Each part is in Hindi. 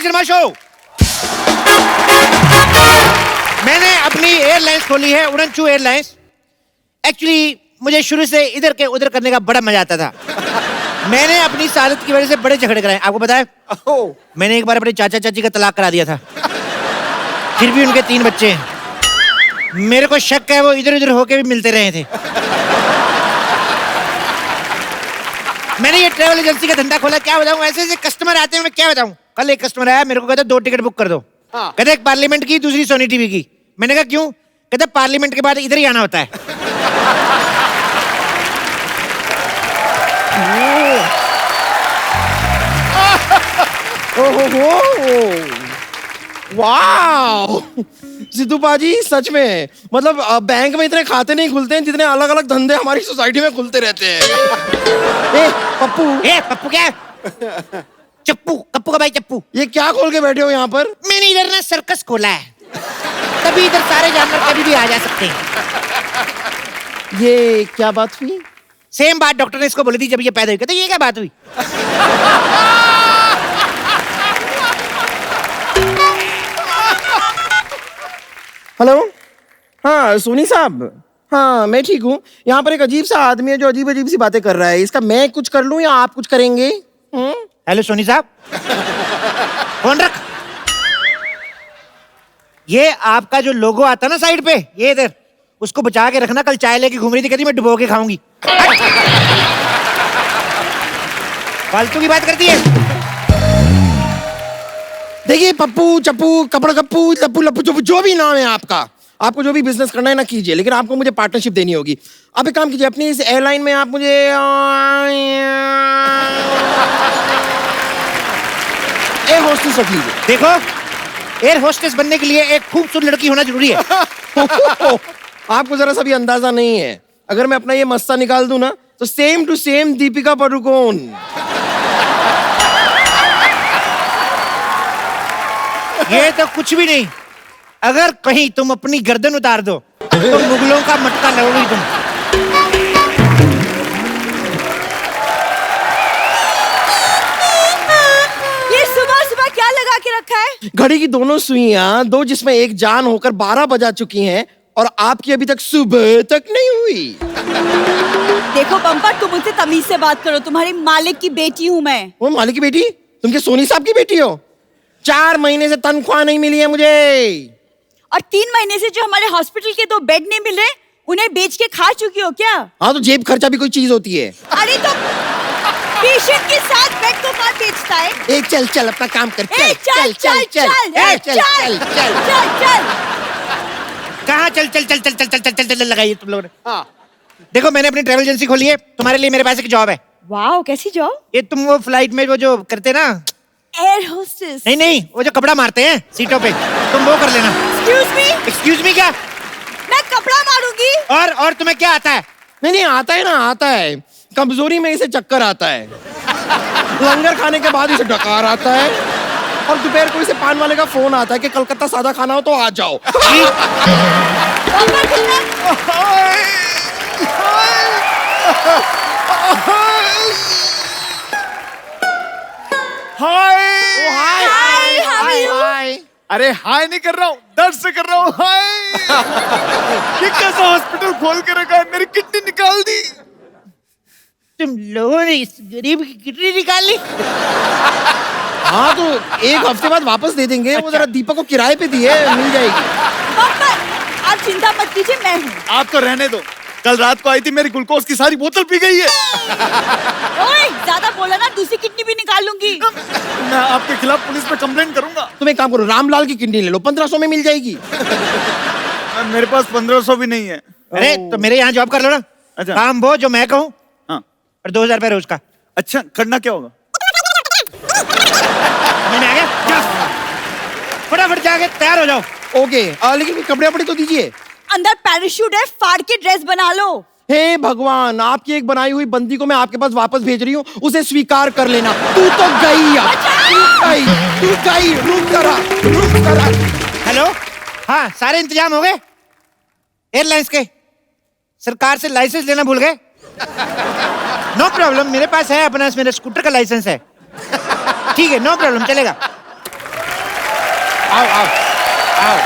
Cinema show. मैंने अपनी एयरलाइंस खोली है, उड़नचू एयरलाइंस। एक्चुअली मुझे शुरू से इधर के उधर करने का बड़ा मजा आता था। मैंने अपनी इस आदत की वजह से बड़े झगड़े कराए। आपको पता है, मैंने एक बार अपने चाचा चाची का तलाक करा दिया था, फिर भी उनके 3 बच्चे हैं। मेरे को शक है वो इधर उधर होके भी मिलते रहे थे। मैंने ये ट्रैवल एजेंसी का धंधा खोला, क्या बताऊं, ऐसे ऐसे कस्टमर आते हैं, मैं क्या बताऊं। कल एक कस्टमर आया, मेरे को कहता 2 टिकट बुक कर दो। कहते एक पार्लियामेंट की, दूसरी सोनी टीवी की। मैंने कहा क्यों? कहते पार्लियामेंट के बाद इधर ही आना होता है। वाह सिद्धू पाजी, सच में मतलब बैंक में इतने खाते नहीं खुलते हैं जितने अलग अलग धंधे हमारी सोसाइटी में खुलते रहते हैं। पप्पू क्या? चप्पू, कप्पू का भाई चप्पू। ये क्या खोल के बैठे हो यहाँ पर? मैंने इधर ना सर्कस खोला है, तभी इधर सारे जानवर कभी भी आ जा सकते हैं। ये क्या बात हुई? सेम बात डॉक्टर ने इसको बोली थी जब ये पैदा हुई। कहते ये क्या बात हुई? हेलो, हाँ सोनी साहब, हाँ मैं ठीक हूँ। यहाँ पर एक अजीब सा आदमी है जो अजीब अजीब सी बातें कर रहा है। इसका मैं कुछ कर लूँ या आप कुछ करेंगे? हेलो सोनी साहब, फोन रख। ये आपका जो लोगो आता ना साइड पे, ये इधर, उसको बचा के रखना। कल चाय लेके घूम रही थी, कहती मैं डुबो के खाऊंगी। फालतू की बात करती है। देखिए पप्पू चप्पू कपड़ा कप्पू लप्पू लप्पू जो भी नाम है आपका, आपको जो भी बिजनेस करना है ना कीजिए, लेकिन आपको मुझे पार्टनरशिप देनी होगी। आप एक काम कीजिए, अपनी इस एयरलाइन में आप मुझे एयर होस्टेस रख लीजिए। देखो, एयर होस्टेस बनने के लिए एक खूबसूरत लड़की होना जरूरी है। आपको जरा सा भी अंदाजा नहीं है, अगर मैं अपना ये मस्ता निकाल दूं ना तो same to same Deepika Padukone. ये तो कुछ भी नहीं। अगर कहीं तुम अपनी गर्दन उतार दो तो मुगलों का मटका लगोगी तुम। ये सुबह सुबह क्या लगा के रखा है? घड़ी की दोनों सुइयां, 2 जिसमें एक जान होकर 12 बजा चुकी हैं और आपकी अभी तक सुबह तक नहीं हुई। देखो बम्पर, तुम मुझसे तमीज से बात करो। तुम्हारी मालिक की बेटी हूँ मैं। वो मालिक की बेटी? तुम क्या सोनी साहब की बेटी हो? 4 महीने से तनख्वाह नहीं मिली है मुझे। और 3 महीने से जो हमारे हॉस्पिटल के 2 बेड नहीं मिले, उन्हें बेच के खा चुकी हो क्या? हाँ तो जेब खर्चा भी कोई चीज होती है। अरे तो पेशेंट के साथ बेड को कौन बेचता है? एक चल चल अपना काम कर। चल चल चल चल कहाँ चल चल चल चल चल चल चल चल चल लगाइए तुम लोगों ने। हाँ देखो, मैंने अपनी ट्रैवल एजेंसी खोली है, तुम्हारे लिए मेरे पास एक जॉब है। वाह, कैसी जॉब? ये तुम वो फ्लाइट में वो जो करते ना, एयर होस्टेस। नहीं, वो जो कपड़ा मारते हैं सीटों पे, तुम वो कर लेना। एक्सक्यूज मी क्या? मैं कपड़ा मारूंगी। और तुम्हें क्या आता है? नहीं आता है ना, आता है। कमजोरी में इसे चक्कर आता है, लंगर खाने के बाद इसे डकार आता है, और दोपहर को इसे पान वाले का फोन आता है कि कलकत्ता सादा खाना हो तो आ जाओ। हाय। अरे हाय नहीं कर रहा हूँ, दर्द से कर रहा हूँ हाय। ये कैसा हॉस्पिटल खोल के रखा है, मेरी किडनी निकाल दी। तुम लोगों ने इस गरीब की किडनी निकाल ली? हाँ तो 1 हफ्ते बाद वापस दे देंगे। वो जरा दीपक को किराए पे दी है, मिल जाएगी। आप चिंता मत कीजिए, मैं हूँ। आप तो रहने दो, कल रात को आई थी, मेरी ग्लूकोज की सारी बोतल पी गई है। ओए, ज्यादा बोला ना, दूसरी किडनी भी निकाल लूंगी। मैं आपके खिलाफ पुलिस में कंप्लेंट करूंगा। तुम एक काम करो, रामलाल की किडनी ले लो, 1500 में मिल जाएगी। मेरे पास 1500 भी नहीं है। अरे तो मेरे यहाँ जॉब कर लो ना। अच्छा। काम वो जो मैं कहूँ, हाँ। और 2000 रुपए रोज का। अच्छा, करना क्या होगा? मैंने आ गया, फटाफट जाके तैयार हो जाओ। ओके, लेकिन कपड़े वपड़े तो दीजिए। अंदर पैराशूट है, फाड़ के ड्रेस बना लो। हे भगवान, आपकी एक बनाई हुई बंदी को मैं आपके पास वापस भेज रही हूँ, उसे स्वीकार कर लेना। तू तो गई यार, तू गई। रुक जरा। हेलो, हाँ सारे इंतजाम हो गए एयरलाइंस के? सरकार से लाइसेंस लेना भूल गए? नो प्रॉब्लम, मेरे पास है अपना, मेरे स्कूटर का लाइसेंस है। ठीक है, नो प्रॉब्लम, चलेगा। आओ आओ आओ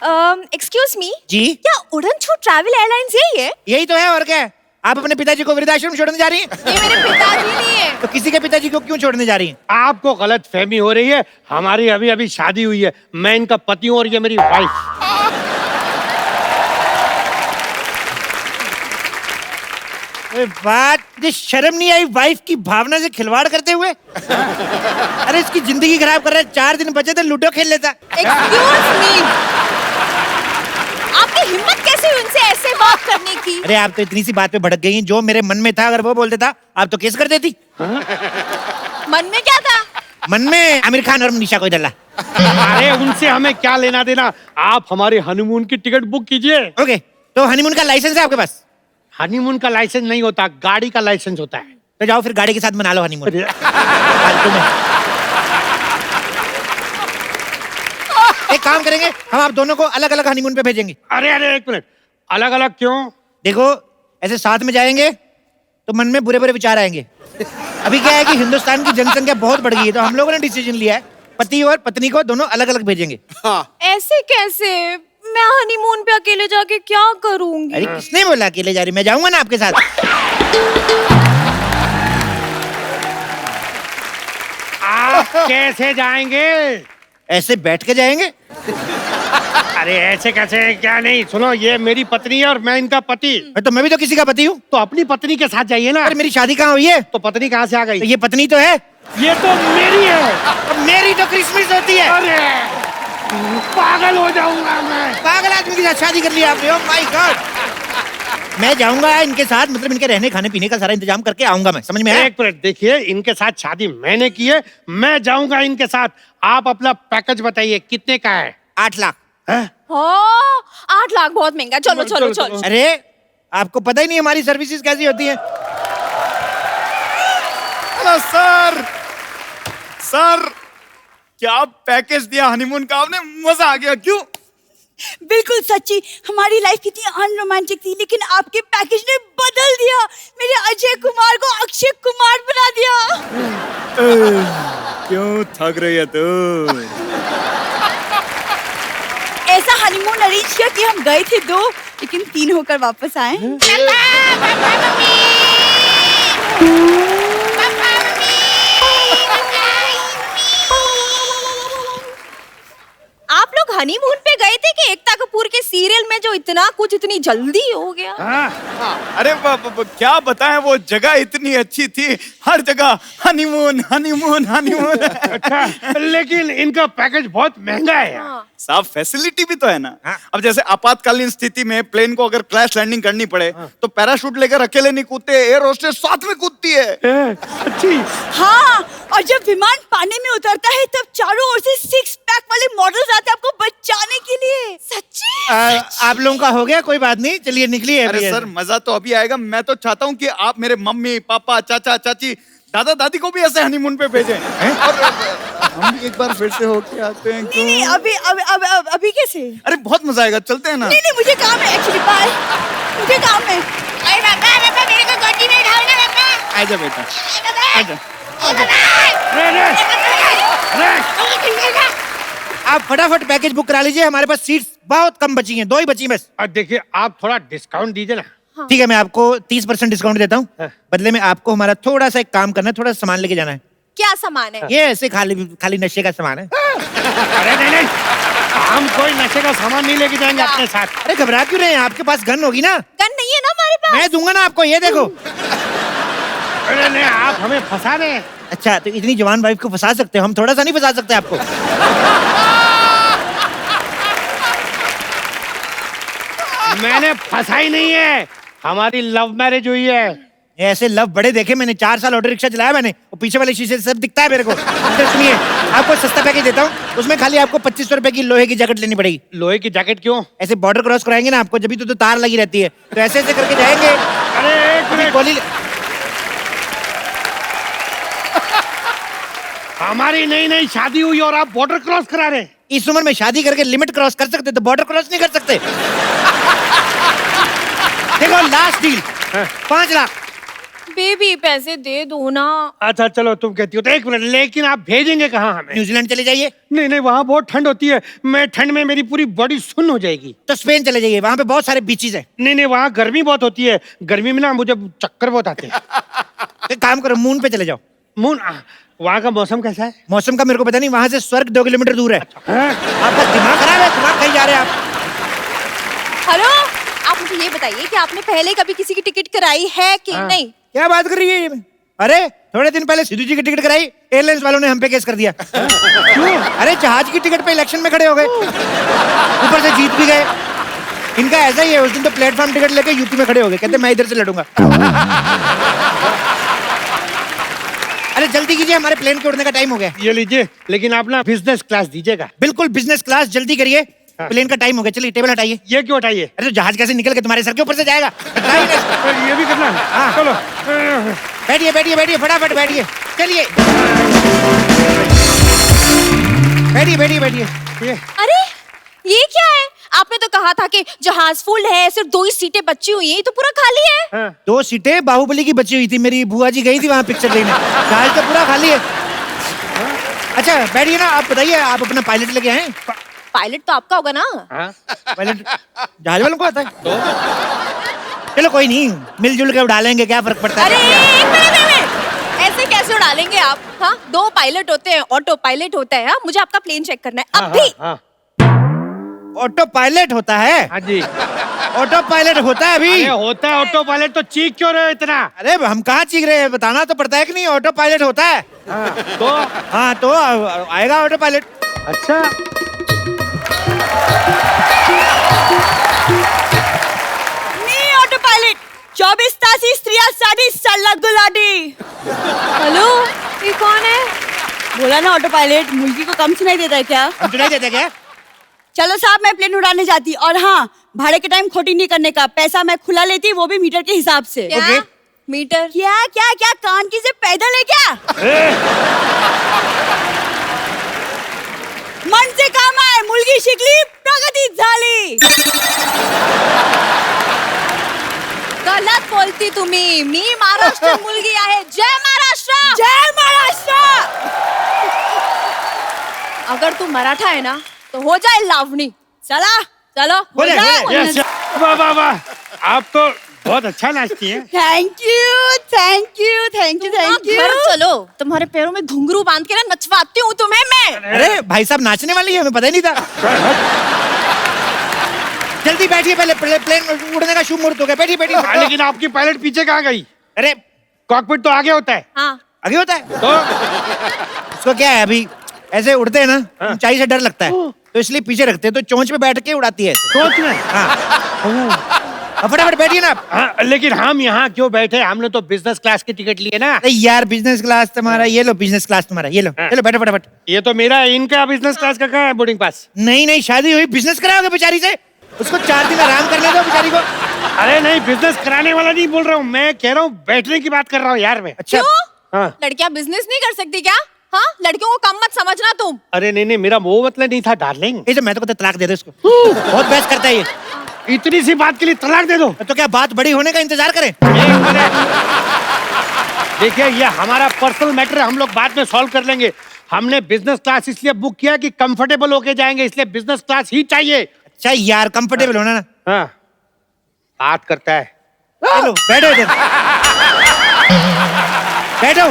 आओ। एक्सक्यूज मी, जी क्या उड़न छू ट्रैवल एयरलाइंस यही है? यही तो है, और क्या है? आप अपने पिताजी को वृद्धाश्रम छोड़ने जा रही हैं? ये मेरे पिताजी नहीं है। तो किसी के पिताजी को क्यों छोड़ने जा रही हैं? आपको गलत फहमी हो रही है। हमारी अभी अभी शादी हुई है, मैं इनका पति हूँ और ये मेरी वाइफ। अरे बात, मुझे शर्म नहीं आई वाइफ की भावना से खिलवाड़ करते हुए? अरे इसकी जिंदगी खराब कर रहा है, 4 दिन बचे थे लूडो खेल लेता। एक्सक्यूज मी, आपकी हिम्मत कैसे हुई उनसे ऐसे बात करने की? अरे आप तो इतनी सी बात पे भड़क गई, जो मेरे मन में था अगर वो बोल देता आप तो केस कर देती। मन में क्या था? मन में आमिर खान और मनीषा को डला। अरे उनसे हमें क्या लेना देना, आप हमारे हनीमून की टिकट बुक कीजिए। ओके, तो हनीमून का लाइसेंस है आपके पास? हनीमून का लाइसेंस नहीं होता, गाड़ी का लाइसेंस होता है। तो जाओ फिर गाड़ी के साथ मना लो हनीमून। अरे, फालतू में। एक काम करेंगे, हम आप दोनों को अलग अलग हनीमून पे भेजेंगे। अरे अरे एक मिनट, अलग अलग क्यों? देखो, ऐसे साथ में जाएंगे तो मन में बुरे बुरे विचार आएंगे। अभी क्या है कि हिंदुस्तान की जनसंख्या बहुत बढ़ गई है, तो हम लोगों ने डिसीजन लिया है पति और पत्नी को दोनों अलग अलग भेजेंगे। ऐसे कैसे? मैं हनीमून पे अकेले जाके क्या करूंगी? अरे किसने बोला अकेले जा रही? मैं जाऊंगा ना आपके साथ। आप कैसे जाएंगे? ऐसे बैठ के जाएंगे। अरे ऐसे कैसे, क्या नहीं, सुनो ये मेरी पत्नी है और मैं इनका पति। तो मैं भी तो किसी का पति हूँ। तो अपनी पत्नी के साथ जाइए ना। अरे मेरी शादी कहाँ हुई है? तो पत्नी कहाँ से आ गई? तो ये पत्नी तो है। ये तो मेरी है। और मेरी तो क्रिसमस होती है। अरे पागल हो जाऊंगा मैं। पागल आदमी के साथ शादी कर लिया आपने। Oh my God. मैं जाऊंगा इनके साथ, मतलब इनके रहने खाने पीने का सारा इंतजाम करके आऊंगा मैं, समझ में आया? एक मिनट देखिए, इनके साथ शादी मैंने की है, मैं जाऊंगा इनके साथ। आप अपना पैकेज बताइए कितने का है? 8 लाख। हैं? हाँ, 8 लाख बहुत महंगा। चलो चलो चलो। अरे आपको पता ही नहीं हमारी सर्विसेज कैसी होती हैं। हेलो सर, सर क्या पैकेज दिया हनीमून का आपने, मजा आ गया। क्यों? बिल्कुल सच्ची, हमारी लाइफ कितनी अनरोमांटिक थी, लेकिन आपके पैकेज ने बदल दिया। मेरे अजय कुमार को अक्षय कुमार बना दिया। क्यों थक रही है तू? ऐसा हनीमून अरेंज किया कि हम गए थे 2, लेकिन 3 होकर वापस आए। आप लोग हनीमून पे गए थे कि एकता कपूर के सीरियल में जो इतना कुछ इतनी जल्दी हो गया? अरे क्या बताएं, वो जगह इतनी अच्छी थी, हर जगह हनीमून हनीमून हनीमून। अच्छा, लेकिन इनका पैकेज बहुत महंगा है यार। साहब फैसिलिटी भी तो है ना। अब जैसे आपातकालीन स्थिति में प्लेन को अगर क्रैश लैंडिंग करनी पड़े तो पैराशूट लेकर अकेले नहीं कूदते, एयर होस्टेस साथ में कूदती है। अच्छी। हाँ, और जब विमान पानी में उतरता है तब चारों ओर से 6 पैक वाले मॉडल्स आते हैं आपको बचाने के लिए। सच्ची? आप लोगों का हो गया, कोई बात नहीं, चलिए निकलिए। अरे सर मजा तो अभी आएगा। मैं तो चाहता हूँ कि आप मेरे मम्मी पापा चाचा चाची दादा दादी को भी ऐसे हनीमून पे भेजें। और हम भी एक बार फिर से होके आते हैं। क्यों? नहीं, अभी कैसे? अरे बहुत मजा आएगा, चलते हैं ना। नहीं, मुझे काम है एक्चुअली। बाय, मुझे काम है। अरे पापा मेरे को गोदी में उठाओ ना पापा। आजा बेटा, आजा। आप फटाफट पैकेज बुक करा लीजिए, हमारे पास सीट्स बहुत कम बची हैं, 2 ही बची बस। अब देखिए, आप थोड़ा डिस्काउंट दीजिए ना। ठीक है, मैं आपको 30% डिस्काउंट देता हूँ। हाँ। बदले में आपको हमारा थोड़ा सा एक काम करना है, थोड़ा सा सामान लेके जाना है। क्या सामान है? ये ऐसे खाली नशे का सामान है। अरे नहीं, हम कोई नशे का सामान नहीं लेके जाएंगे अपने साथ। अरे घबरा क्यों रहे हैं? आपके पास गन होगी ना? गन नहीं है ना हमारे पास? मैं दूंगा ना आपको, ये देखो। अरे नहीं, आप हमें फंसा रहे हैं। अच्छा, तो इतनी जवान वाइफ को फंसा सकते हो, हम थोड़ा सा नहीं फंसा सकते आपको? मैंने फंसा ही नहीं है, हमारी लव मैरिज हुई है। ऐसे लव बड़े देखे मैंने, 4 साल ऑटो रिक्शा चलाया मैंने, वो पीछे वाले शीशे से सब दिखता है मेरे को। तो सुनिए, आपको सस्ता पैकेज देता हूँ, उसमें खाली आपको 2500 रुपए की लोहे की जैकेट लेनी पड़ेगी। लोहे की जैकेट क्यों? ऐसे बॉर्डर क्रॉस कराएंगे ना आपको, जब भी तो तार लगी रहती है, तो ऐसे ऐसे करके जाएंगे। अरे एक मिनट, गोली हमारी नई शादी हुई और आप बॉर्डर क्रॉस करा रहे हैं। इस उम्र में शादी करके लिमिट क्रॉस कर सकते, तो बॉर्डर क्रॉस नहीं कर सकते। देखो लास्ट डील, 5 लाख। बेबी पैसे दे दो ना। अच्छा चलो तुम कहती हो तो 1 मिनट, लेकिन आप भेजेंगे कहाँ हमें? न्यूजीलैंड चले जाइए, नहीं नहीं, वहाँ बहुत ठंड होती है, मैं ठंड में मेरी पूरी बॉडी सुन्न हो जाएगी। तो स्पेन चले जाइए, वहां पे बहुत सारे बीचेस है। नहीं नहीं, वहाँ गर्मी बहुत होती है, गर्मी में ना मुझे चक्कर बहुत आते हैं। एक काम करो, मून पे चले जाओ। मून, वहाँ का मौसम कैसा है? मौसम का मेरे को पता नहीं, वहां से स्वर्ग 2 किलोमीटर दूर है। हाँ? आपका दिमाग खराब है, दिमाग कहीं जा रहे हैं आप? हेलो, आप मुझे ये बताइए कि आपने पहले कभी किसी की टिकट कराई है कि नहीं? क्या बात कर रही है ये? अरे थोड़े दिन पहले सिद्धू जी की टिकट कराई, एयरलाइंस वालों ने हम पे केस कर दिया। क्यों? अरे जहाज की टिकट पे इलेक्शन में खड़े हो गए, ऊपर से जीत भी गए। इनका ऐसा ही है, उस दिन तो प्लेटफॉर्म टिकट लेके यूपी में खड़े हो गए, कहते मैं इधर से लड़ूंगा। अरे जल्दी कीजिए, हमारे प्लेन के उड़ने का टाइम हो गया। ये लीजिए, लेकिन आप ना बिजनेस क्लास दीजिएगा। बिल्कुल बिजनेस क्लास, जल्दी करिए, प्लेन का टाइम हो गया। चलिए टेबल हटाइए। ये क्यों हटाइए? अरे तो जहाज कैसे निकल के तुम्हारे सर के ऊपर से जाएगा? ये भी करना है? हाँ। चलो। बैठिए बैठिए बैठिए, फटाफट बैठिए, चलिए बैठिए बैठिए बैठिए। अरे ये क्या है? आपने तो कहा था कि जहाज फुल है, सिर्फ 2 ही सीटें बची हुई हैं, तो पूरा खाली है। हाँ। 2 सीटें बाहुबली की बची हुई थी, मेरी बुआ जी गई थी वहां पिक्चर देखने, जहाज तो पूरा खाली है। अच्छा बैठिए ना, आप बताइए, आप अपना पायलट लेके आए? पायलट तो आपका होगा ना? हाँ? पायलट जहाज वालों को आता है। चलो कोई नहीं, मिलजुल के उड़ा लेंगे, क्या फर्क पड़ता है? अरे एक मिनट, ऐसे कैसे उड़ा लेंगे आप? हाँ, 2 पायलट होते हैं, ऑटो पायलट होता है। हाँ, मुझे आपका प्लेन चेक करना है अभी। हाँ। ऑटो पायलट होता है? हाँ जी। ऑटो पायलट होता है अभी? अरे होता है ऑटो पायलट, तो चीख क्यों रहे हो इतना? अरे हम कहाँ चीख रहे हैं, बताना तो पड़ता है कि नहीं, ऑटो पायलट होता है। तो हाँ तो आएगा ऑटो पायलट। अच्छा, मी ऑटो पायलट 24 तासी स्त्रिया साठी सल्ला गुलाटी। हेलो, ये कौन है? बोला ना ऑटो पायलट, मुर्गी को कम सुनाई देता है क्या? हम सुनाई देते क्या? चलो साहब, मैं प्लेन उड़ाने जाती, और हाँ, भाड़े के टाइम खोटी नहीं करने का, पैसा मैं खुला लेती, वो भी मीटर के हिसाब से। ओके। मीटर? क्या क्या क्या, कान की से पैदल है क्या? मन से काम आहे, मुलगी शिकली, प्रगती झाली। गलत बोलती तुम्ही, मी महाराष्ट्र मुलगी आहे। जय महाराष्ट्र, जय महाराष्ट्र। अगर तू मराठा है ना, तो हो जाए लावणी। चला चलो, हो जाए, हो जाए। यस, वाह वाह वाह, आप तो बहुत अच्छा नाचती हैं। Thank you thank you thank you thank you. चलो, तुम्हारे पैरों में घुंघरू बांध के ना नचवाती हूँ तुम्हें मैं। अरे भाई साहब नाचने वाली है, हमें पता ही नहीं था। जल्दी बैठिए, पहले प्लेन उड़ने का शुभ मुहूर्त हो गया, बैठिए बैठिए। हाँ, लेकिन आपकी पायलट पीछे कहाँ गई? अरे कॉकपिट तो आगे होता है। हाँ, आगे होता है तो उसको क्या है, अभी ऐसे उड़ते हैं ना, ऊंचाई से डर लगता है, तो इसलिए पीछे रखते हैं, तो चोंच पे बैठ के उड़ाती है ऐसे। सोच में। हाँ अब फटाफट बैठिए ना आप। हाँ, लेकिन हम यहाँ क्यों बैठे? हमने तो बिजनेस क्लास की टिकट ली है ना। अरे यार बिजनेस क्लास तुम्हारा, ये लो बिजनेस क्लास तुम्हारा, ये लो। हाँ। चलो बैठो फटाफट। ये तो मेरा है, इनका बिजनेस क्लास का कहाँ है बोर्डिंग पास? नहीं नहीं, शादी हुई, बिजनेस कराओगे बेचारी से? उसको 4 दिन आराम करने दो बेचारी को। अरे नहीं, बिजनेस कराने वाला नहीं बोल रहा हूँ मैं, कह रहा हूँ बैठने की बात कर रहा हूँ यार मैं। अच्छा हाँ। लड़कियां बिजनेस नहीं कर सकती क्या? हाँ, लड़कियों को कम मत समझना तुम। अरे नहीं नहीं, मेरा वो मतलब नहीं था डार्लिंग। ये जो मैं तो कहता तलाक दे दो इसको, बहुत बहस करता है ये। इतनी सी बात के लिए तलाक दे दो? तो क्या बात बड़ी होने का इंतजार करें? एक मिनट, देखिए ये हमारा पर्सनल मैटर है, हम लोग बाद में सॉल्व कर लेंगे। हमने बिजनेस क्लास इसलिए बुक किया कि कंफर्टेबल होके जाएंगे, इसलिए बिजनेस क्लास ही चाहिए। अच्छा यार कंफर्टेबल होना ना। हाँ, बात करता है। चलो बैठो इधर, बैठो।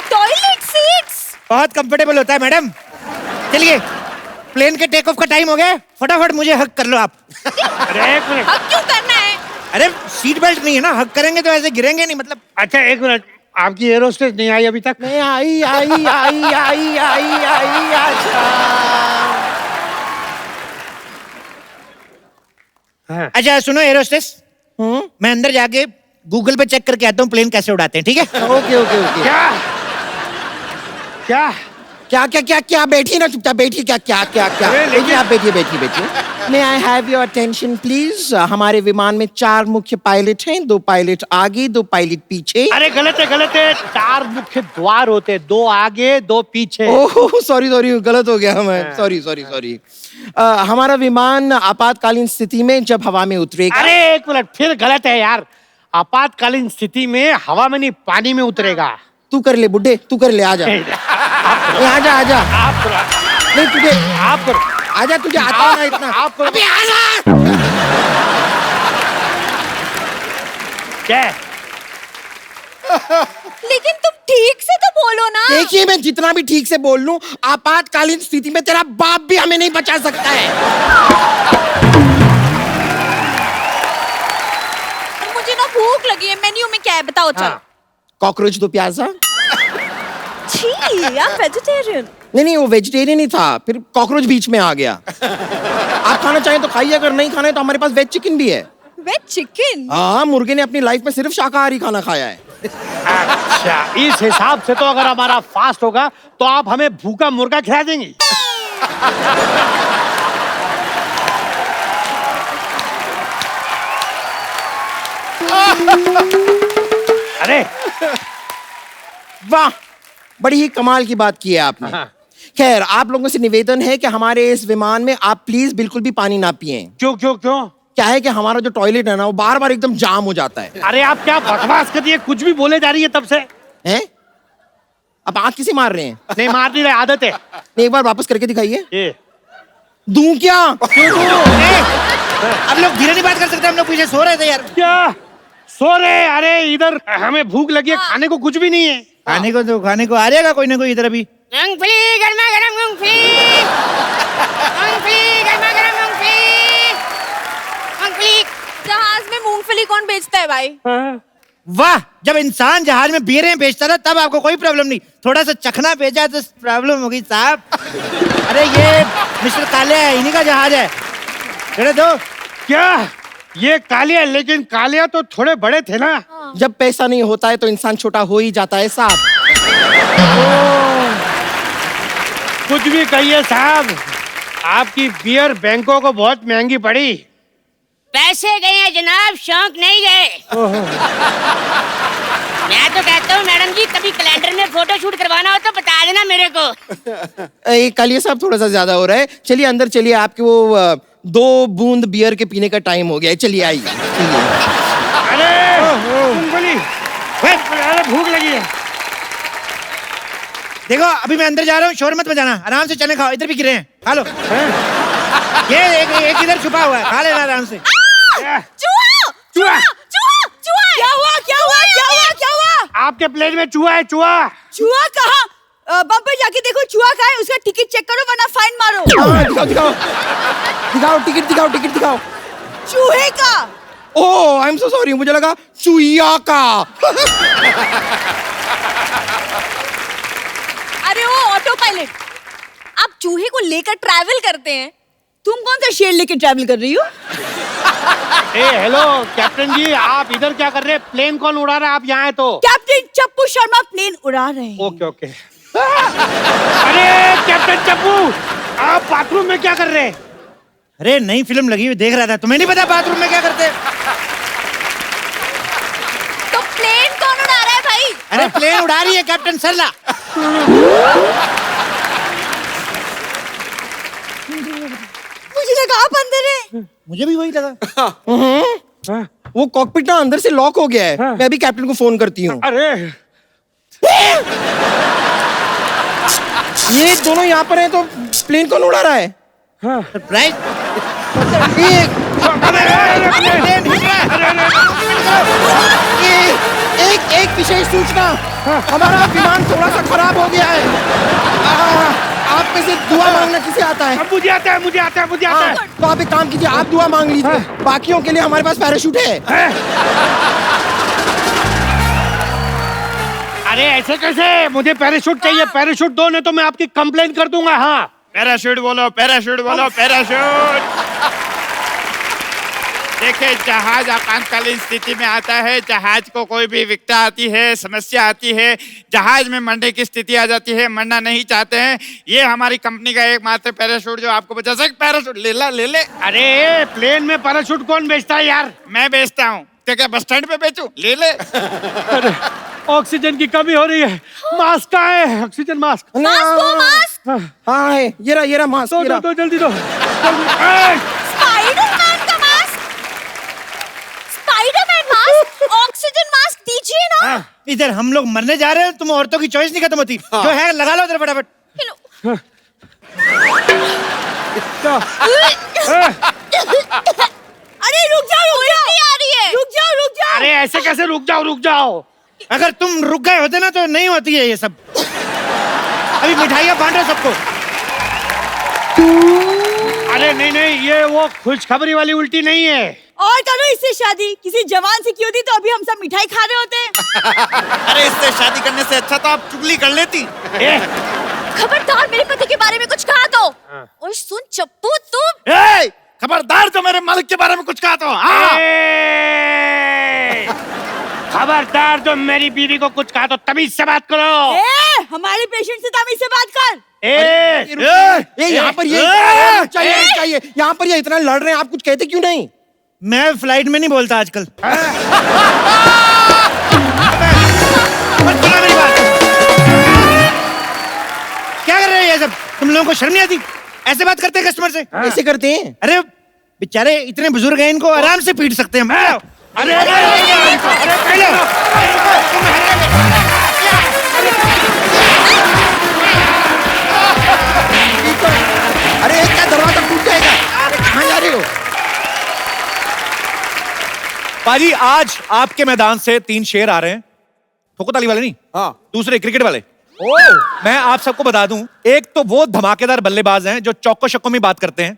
Toilet seats. बहुत कंफर्टेबल होता है मैडम। चलिए प्लेन के टेक ऑफ का टाइम हो गया, फटाफट मुझे हक कर लो आप। अरे एक मिनट, अब क्यों करना है? अरे सीट बेल्ट नहीं है ना, हक करेंगे तो ऐसे गिरेंगे नहीं, मतलब। अच्छा एक मिनट, आपकी एरोस्टेस नहीं आई अभी तक? नहीं आई आई आई आई आई आई अच्छा। हाँ। अच्छा सुनो एरोस्टेस, मैं अंदर जाके गूगल पे चेक करके आता हूँ प्लेन कैसे उड़ाते हैं, ठीक है? Okay okay okay. क्या क्या क्या क्या क्या क्या, बैठिए ना चुपचाप, बैठिए। क्या क्या क्या क्या, अरे, लेकिन- बैठिए आप, बैठिए बैठिए बैठिए। May I have your attention please. हमारे विमान में 4 मुख्य पायलट हैं, 2 पायलट आगे, 2 पायलट पीछे। अरे गलत है गलत है, 4 मुख्य द्वार होते हैं, 2 आगे 2 पीछे। ओह सॉरी सॉरी, गलत हो गया मैं, सॉरी सॉरी सॉरी। हमारा विमान आपातकालीन स्थिति में जब हवा में उतरेगा। अरे एक मिनट, फिर गलत है यार। आपातकालीन स्थिति में हवा में नहीं पानी में उतरेगा। तू कर ले बुड्ढे, तू कर ले, आजा। ए, आजा आजा। आप करो, नहीं तुझे, आप करो, आजा, तुझे आता है ना इतना। आप करो। अबे आजा। क्या है? लेकिन तुम ठीक से तो बोलो ना। देखिए, मैं जितना भी ठीक से बोल लूं, आपातकालीन स्थिति में तेरा बाप भी हमें नहीं बचा सकता है। मुझे ना भूख लगी है, मेन्यू में क्या है बताओ। चलो। हाँ। कॉकरोच दो प्याजा। छी, आप वेजिटेरियन। नहीं, वो वेजिटेरियन ही था, फिर कॉकरोच बीच में आ गया। आप खाना चाहें तो खाइए, अगर नहीं खाना है तो हमारे पास वेज चिकन भी है। Veg chicken? हाँ, मुर्गे ने अपनी लाइफ में सिर्फ शाकाहारी खाना खाया है। अच्छा, इस हिसाब से तो अगर हमारा फास्ट होगा तो आप हमें भूखा मुर्गा खिला देंगी। अरे वाह, बड़ी ही कमाल की बात की है आपने। हाँ। खैर, आप लोगों से निवेदन है कि हमारे इस विमान में आप प्लीज बिल्कुल भी पानी ना पिएं। क्यों क्यों क्यों? क्या है कि हमारा जो टॉयलेट है ना, वो बार बार एकदम जाम हो जाता है। अरे आप क्या बकवास कर रही है, कुछ भी बोले जा रही है तब से। हैं? अब आँख किसे मार रहे हैं? नहीं मार नहीं रहे, आदत है। एक बार वापस करके दिखाइए। ये दूं क्या? क्यों तू? अब लोग धीरे नहीं बात कर सकते, हम लोग पीछे सो रहे थे यार। क्या सो रहे? अरे इधर हमें भूख लगी है, खाने को कुछ भी नहीं है। खाने को तो खाने को आ जाएगा कोई ना कोई इधर अभी। मूंगफली गर्मा गर्म मूंगफली, मूंगफली गर्मा गर्म मूंगफली, मूंगफली। जहाज में मूंगफली कौन बेचता है भाई? वाह, जब इंसान जहाज में बियरें बेचता था तब आपको कोई प्रॉब्लम नहीं, थोड़ा सा चखना भेजा तो प्रॉब्लम होगी साहब। अरे ये मिस्टर कालिया है, इन्हीं का जहाज है। चलो दो। क्या ये कालिया? लेकिन कालिया तो थोड़े बड़े थे ना। जब पैसा नहीं होता है तो इंसान छोटा हो ही जाता है साहब। कुछ भी कहिए साहब, आपकी बियर बैंकों को बहुत महंगी पड़ी। पैसे गए हैं जनाब, शौक नहीं गए। मैं तो कहता हूँ मैडम जी, कभी कैलेंडर में फोटो शूट करवाना हो तो बता देना मेरे को। कालिया साहब, थोड़ा सा ज्यादा हो रहा है। चलिए अंदर चलिए, आपके वो 2 बूंद बियर के पीने का टाइम हो गया है। चलिए आइए। अरे मूंगफली, अरे भूख लगी है। देखो अभी मैं अंदर जा रहा हूँ, शोर मत बजाना, आराम से चने खाओ, इधर भी गिरे हैं, खा लो। ये एक इधर छुपा हुआ है, खा लेना आराम से। चूहा! चूहा! चूहा! चूहा! क्या हुआ? क्या हुआ? क्या हुआ? क्या हुआ? आपके प्लेन में चूहा है, चूहा। चूहा कहाँ? बम्पर जाके देखो चूहा कहाँ है, उसका टिकट चेक करो वरना फाइन मारो। दिखाओ दिखाओ दिखाओ, टिकट दिखाओ, टिकट दिखाओ। चूहे का। ओह, आई एम सो सॉरी, मुझे लगा चुईया का। अरे वो ऑटो पायलट, आप चूहे को लेकर ट्रैवल करते हैं, तुम कौन सा शेर लेकर ट्रैवल कर रही हो? हेलो कैप्टन जी, आप इधर क्या कर रहे हैं? प्लेन कौन उड़ा रहा है? आप यहाँ है तो। कैप्टन चप्पू शर्मा प्लेन उड़ा रहे हैं। Okay okay. अरे कैप्टन चप्पू, आप बाथरूम में क्या कर रहे हैं? अरे नई फिल्म लगी हुई देख रहा था, तुम्हें नहीं पता बाथरूम में क्या करते? तो प्लेन कौन उड़ा रहा है भाई? अरे प्लेन उड़ा रही है कैप्टन सरला। मुझे लगा आप अंदर है। मुझे भी वही लगा। वो कॉकपिट ना अंदर से लॉक हो गया है। मैं अभी कैप्टन को फोन करती हूँ। अरे ये दोनों यहाँ पर हैं तो प्लेन कौन उड़ा रहा है? सरप्राइज। एक विशेष सूचना, हमारा विमान थोड़ा सा खराब हो गया है। आप में से दुआ मांगना किसे आता है? मुझे आता है, मुझे आता है, मुझे आता है। तो आप एक काम कीजिए, आप दुआ मांग लीजिए, बाकियों के लिए हमारे पास पैराशूट है। अरे ऐसे कैसे? मुझे पैराशूट चाहिए, पैराशूट दो, नहीं तो मैं आपकी कंप्लेन कर दूंगा। हाँ पैराशूट बोलो, पैराशूट बोलो, पैराशूट। देखिए, जहाज आपातकालीन स्थिति में आता है, जहाज को कोई भी विकटा आती है, समस्या आती है, जहाज में मरने की स्थिति आ जाती है, मरना नहीं चाहते हैं, ये हमारी कंपनी का एकमात्र पैराशूट जो आपको बचा सकता। पैराशूट ले ला, ले ले। अरे प्लेन में पैराशूट कौन बेचता है यार? मैं बेचता हूँ, तो क्या बस स्टैंड पे बेचूं? ले ले। अरे ऑक्सीजन की कमी हो रही है, मास्क कहाँ है? Oxygen mask. मास्क। हाँ है, ये रहा मास्क। दो जल्दी दो। स्पाइडरमैन का mask. Spiderman mask. Oxygen mask दीजिए ना। इधर हम लोग मरने जा रहे हैं, तुम औरतों की चॉइस नहीं खत्म होती। जो है लगा लो इधर फटाफट। अरे रुक जाओ आ रही है। रुक जाओ। अरे ऐसे कैसे रुक जाओ। अगर तुम रुक गए होते ना तो नहीं होती है ये सब। अभी मिठाइयाँ बांट रहे हो सबको। अरे नहीं, ये वो खुशखबरी वाली उल्टी नहीं है। और करो इससे शादी, किसी जवान से की होती तो अभी हम सब मिठाई खा रहे होते। अरे इससे शादी करने से अच्छा तो आप चुगली कर लेती। खबरदार मेरे पति के बारे में कुछ कहा तो। और सुन चप्पू तुम। खबरदार जो मेरे मालिक के बारे में कुछ कहा तो। खबरदार जो मेरी बीवी को कुछ कहा तो तमीज से बात करो। हमारे पेशेंट से तमीज से बात कर। यहाँ पर ये चाहिए यहाँ पर ये इतना लड़ रहे हैं, आप कुछ कहते क्यों नहीं? मैं फ्लाइट में नहीं बोलता आजकल। मेरी बात। क्या कर रहे हैं ये सब? तुम लोगों को शर्म नहीं आती? ऐसे बात करते हैं कस्टमर से? ऐसे करते हैं? अरे बेचारे इतने बुजुर्ग हैं, इनको आराम से पीट सकते हैं। अरे क्या दरवाजा टूट जाएगा? अरे कहाँ जा रहे हो? पाजी आज आपके मैदान से 3 शेर आ रहे हैं। ठोको ताली वाले नहीं, हाँ। दूसरे क्रिकेट वाले। मैं आप सबको बता दूं, एक तो वो धमाकेदार बल्लेबाज हैं जो चौको छक्कों में बात करते हैं,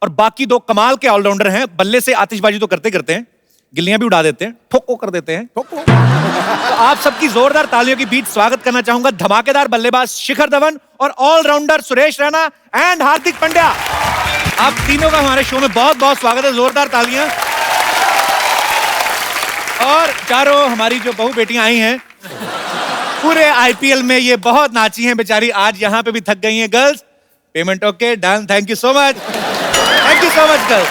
और बाकी 2 कमाल के ऑलराउंडर हैं। बल्ले से आतिशबाजी तो करते हैं, गिल्लियां भी उड़ा देते हैं, ठोको कर देते हैं। ठोको। तो आप सबकी जोरदार तालियों के बीच स्वागत करना चाहूंगा धमाकेदार बल्लेबाज शिखर धवन और ऑलराउंडर सुरेश रैना एंड हार्दिक पांड्या। आप तीनों का हमारे शो में बहुत बहुत स्वागत है। जोरदार तालियां। और चारों हमारी जो बहू बेटियां आई हैं, पूरे आईपीएल में ये बहुत नाची हैं बेचारी, आज यहाँ पे भी थक गई हैं। Girls payment okay done, thank you so much, thank you so much girls.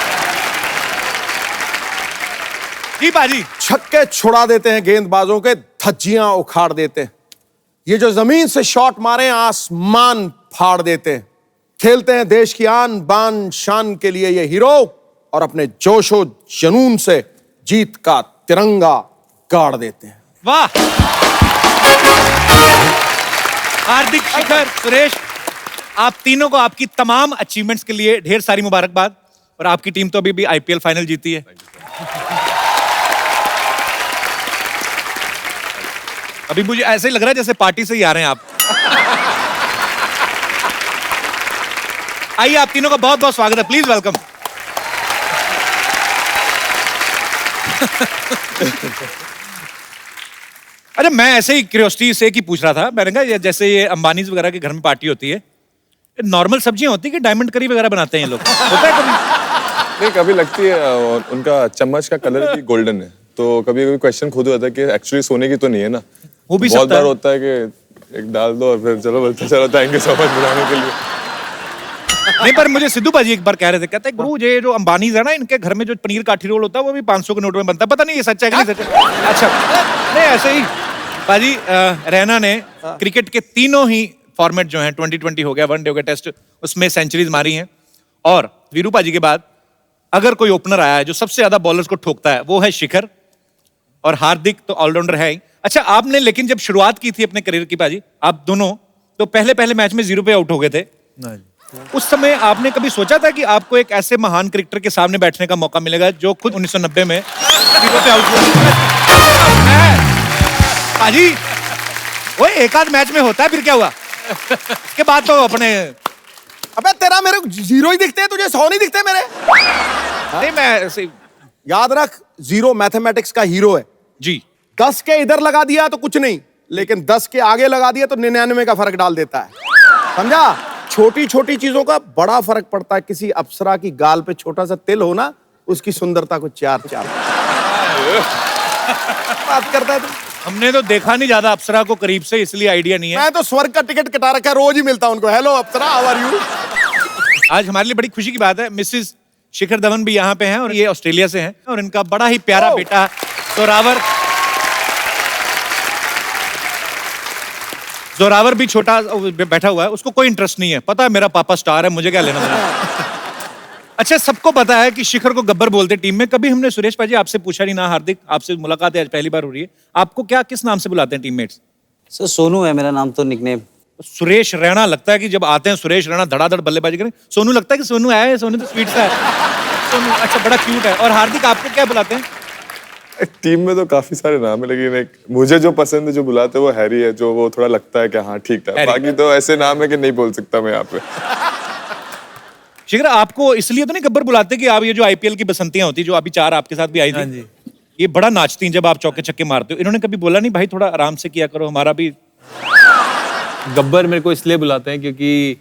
जी बाजी। छक्के छुड़ा देते हैं, गेंदबाजों के धज्जियां उखाड़ देते हैं। ये जो जमीन से शॉट मारे आसमान फाड़ देते हैं। खेलते हैं देश की आन बान शान के लिए ये हीरो, और अपने जोशो जुनून से जीत का तिरंगा गाड़ देते हैं। वाह। हार्दिक, शिखर, सुरेश, आप तीनों को आपकी तमाम अचीवमेंट्स के लिए ढेर सारी मुबारकबाद। और आपकी टीम तो अभी भी आईपीएल फाइनल जीती है। अभी मुझे ऐसे ही लग रहा है जैसे पार्टी से ही आ रहे हैं आप। आइए, आप तीनों का बहुत बहुत स्वागत है, प्लीज वेलकम। अरे मैं ऐसे ही क्यूरियोसिटी से की पूछ रहा था, मैंने कहा जैसे ये अंबानी वगैरह के घर में पार्टी होती है, नॉर्मल सब्जियां होती है कि डायमंड करी वगैरह बनाते हैं ये लोग? होता है कभी? नहीं, कभी लगती है। और उनका चम्मच का कलर भी गोल्डन है, तो कभी कभी क्वेश्चन खुद होता है कि एक्चुअली सोने की तो नहीं है ना। वो भी बहुत बार होता है कि एक डाल दो और फिर चलो बोलते चलो थैंक यू सो मच बुलाने के लिए। नहीं, पर मुझे सिद्धू भाजी एक बार कह रहे थे, कहते हैं गुरु ये जो अंबानी है ना, इनके घर में जो पनीर काठी रोल होता है वो भी 500 के नोट में बनता है। पता नहीं ये सच है कि नहीं सच है। अच्छा, नहीं ऐसे ही भाजी, रैना ने क्रिकेट के तीनों ही फॉर्मेट जो हैं, 2020 हो गया, वनडे हो गया, टेस्ट, उसमें सेंचुरीज मारी हैं। और वीरू भाजी के बाद अगर कोई ओपनर आया है जो सबसे ज्यादा बॉलर्स को ठोकता है, वो है शिखर, और हार्दिक तो ऑलराउंडर है ही। अच्छा, आपने लेकिन जब शुरुआत की थी अपने करियर की भाजी, आप दोनों तो पहले मैच में 0 पे आउट हो गए थे। उस समय आपने कभी सोचा था कि आपको एक ऐसे महान क्रिकेटर के सामने बैठने का मौका मिलेगा जो खुद 1990 में 0 पे आउट हुआ? भाजी वो एक आध मैच में होता है, फिर क्या हुआ? इसके बाद तो अपने अबे तेरा मेरे को 0 ही दिखते हैं, तुझे 100 नहीं दिखते मेरे? नहीं, मैं ऐसे याद रख, 0 मैथमेटिक्स का हीरो है जी। 10 के इधर लगा दिया तो कुछ नहीं, लेकिन 10 के आगे लगा दिया तो 99 का फर्क डाल देता है, समझा? छोटी छोटी चीजों का बड़ा फर्क पड़ता है। किसी अप्सरा की गाल पे छोटा सा तिल हो ना, उसकी सुंदरता को 4 बात करता है तू। हमने तो देखा नहीं ज्यादा अप्सरा को करीब से, इसलिए आइडिया नहीं है। मैं तो स्वर्ग का टिकट कटा रखा है, रोज ही मिलता हूं उनको। Hello Apsara, how are you? आज हमारे लिए बड़ी खुशी की बात है, मिसेस शिखर धवन भी यहाँ पे हैं, और ये ऑस्ट्रेलिया से हैं, और इनका बड़ा ही प्यारा बेटा जोरावर भी छोटा बैठा हुआ है। उसको कोई इंटरेस्ट नहीं है, पता है मेरा पापा स्टार है, मुझे क्या लेना देना। अच्छा, सबको पता है कि शिखर को गब्बर बोलते टीम में। कभी हमने सुरेश पाजी आपसे पूछा नहीं ना, हार्दिक आपसे मुलाकात है आज पहली बार हो रही है, आपको क्या किस नाम से बुलाते हैं टीममेट्स? सर सोनू है मेरा नाम, तो निकनेम। सुरेश रैना लगता है कि जब आते हैं सुरेश रैना धड़ाधड़ बल्लेबाजी करें, सोनू लगता है कि सोनू आया है, सोनू तो स्वीट सा है। सोनू अच्छा बड़ा क्यूट है। और हार्दिक आपको क्या बुलाते हैं? टीम में तो काफी सारे नाम है, लेकिन एक मुझे जो पसंद है जो बुलाते हैं वो हैरी है, जो वो थोड़ा लगता है कि हाँ ठीक है। बाकी तो ऐसे नाम है कि नहीं बोल सकता मैं यहाँ पे। शिखर आपको इसलिए तो नहीं गब्बर बुलाते कि आप ये जो आईपीएल की बसंतियां होती जो अभी 4 आपके साथ भी आई थी, ये बड़ा नाचती हैं जब आप चौके छक्के मारते हो, इन्होंने कभी बोला नहीं भाई थोड़ा आराम से किया करो, हमारा भी? गब्बर मेरे को इसलिए बुलाते हैं क्योंकि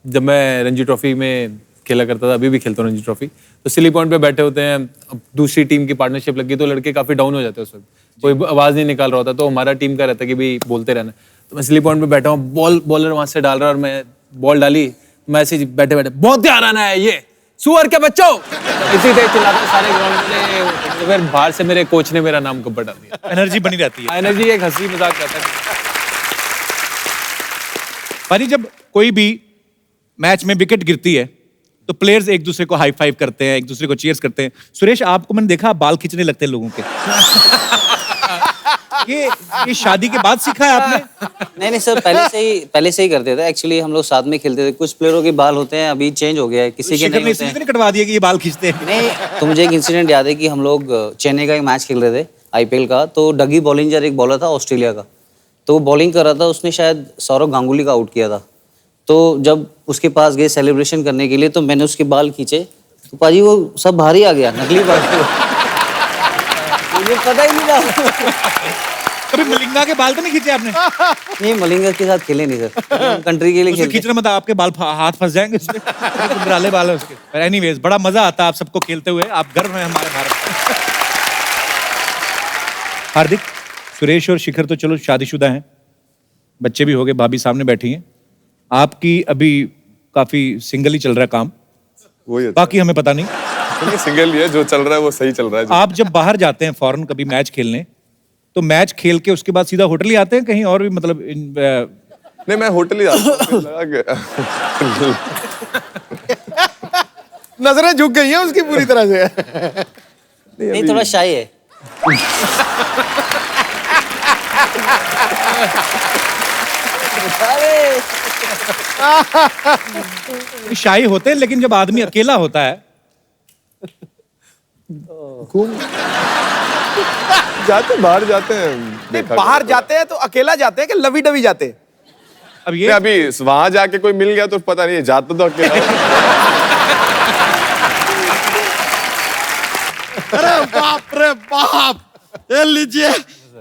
जब मैं रणजी ट्रॉफी में खेला करता था, अभी भी खेलता हूँ रणजी ट्रॉफी, तो सिली पॉइंट पे बैठे होते हैं, अब दूसरी टीम की पार्टनरशिप लगी तो लड़के काफी डाउन हो जाते हैं उस वक्त, कोई आवाज नहीं निकाल रहा होता, तो हमारा टीम का रहता है कि भाई बोलते रहना। तो मैं सिली पॉइंट पे बैठा हूँ, बॉलर वहां से डाल रहा और मैं बॉल डाली, मैं ऐसे बैठे बैठे बहुत ध्यान आना है ये सुअर के बच्चों, इसी तरह चिल्लाते सारे ग्राउंड में। तो फिर बाहर से मेरे कोच ने मेरा नाम गब्बर डाल दिया। एनर्जी बनी रहती है। एनर्जी एक हंसी मजाक रहता है। पाजी जब कोई भी मैच में विकेट गिरती है तो प्लेयर्स एक दूसरे को हाई फाइव करते हैं, एक दूसरे को चीयर्स करते हैं। सुरेश आपको मैंने देखा बाल खींचने लगते हैं लोगों के। ये शादी के बाद सीखा है आपने? नहीं सर, पहले से ही करते थे। एक्चुअली हम लोग साथ में खेलते थे। कुछ प्लेयरों के बाल होते हैं, अभी चेंज हो गया है, किसी के नहीं होते हैं। नहीं कटवा दिया कि ये बाल खींचते हैं? नहीं, तो मुझे एक इंसिडेंट याद है कि हम लोग चेन्नई का एक मैच खेल रहे थे आईपीएल का, तो डगी बॉलिंजर एक बॉलर था ऑस्ट्रेलिया का, तो वो बॉलिंग कर रहा था, उसने शायद सौरव गांगुली का आउट किया था। तो जब उसके पास गए सेलिब्रेशन करने के लिए, तो मैंने उसके बाल खींचे, तो पाजी वो सब बाहर ही आ गया, नकली बाल। मुझे पता ही नहीं था। कभी मलिंगा के बाल तो नहीं खींचे आपने? नहीं, मलिंगा के साथ खेले नहीं सर, कंट्री के लिए खेलते। खींचने मतलब आपके बाल हाथ फंस जाएंगे उसमें। गुंडराले बाल है उसके। पर एनीवेज बड़ा मजा आता है आप सबको खेलते हुए, आप गर्व हैं हमारे भारत। हार्दिक, सुरेश और शिखर तो चलो शादीशुदा हैं, बच्चे भी हो गए, भाभी सामने बैठी हैं, आपकी अभी काफी सिंगल ही चल रहा है काम, वही बाकी हमें पता नहीं। सिंगल ही है, जो चल रहा है वो सही चल रहा है। आप जब बाहर जाते हैं फॉरेन कभी मैच खेलने, तो मैच खेल के उसके बाद सीधा होटल ही आते हैं कहीं और भी, मतलब नहीं मैं होटल ही आता हूँ। नजरें झुक गई हैं उसकी पूरी तरह से। नहीं, थोड़ा शाय है। शाही होते हैं, लेकिन जब आदमी अकेला होता है जाते बाहर जाते हैं, बाहर जाते हैं तो अकेला जाते हैं कि लवी डवी जाते हैं? अब ये अभी वहां जाके कोई मिल गया तो पता नहीं, जाता तो अकेला। अरे बाप रे बाप, ये लीजिए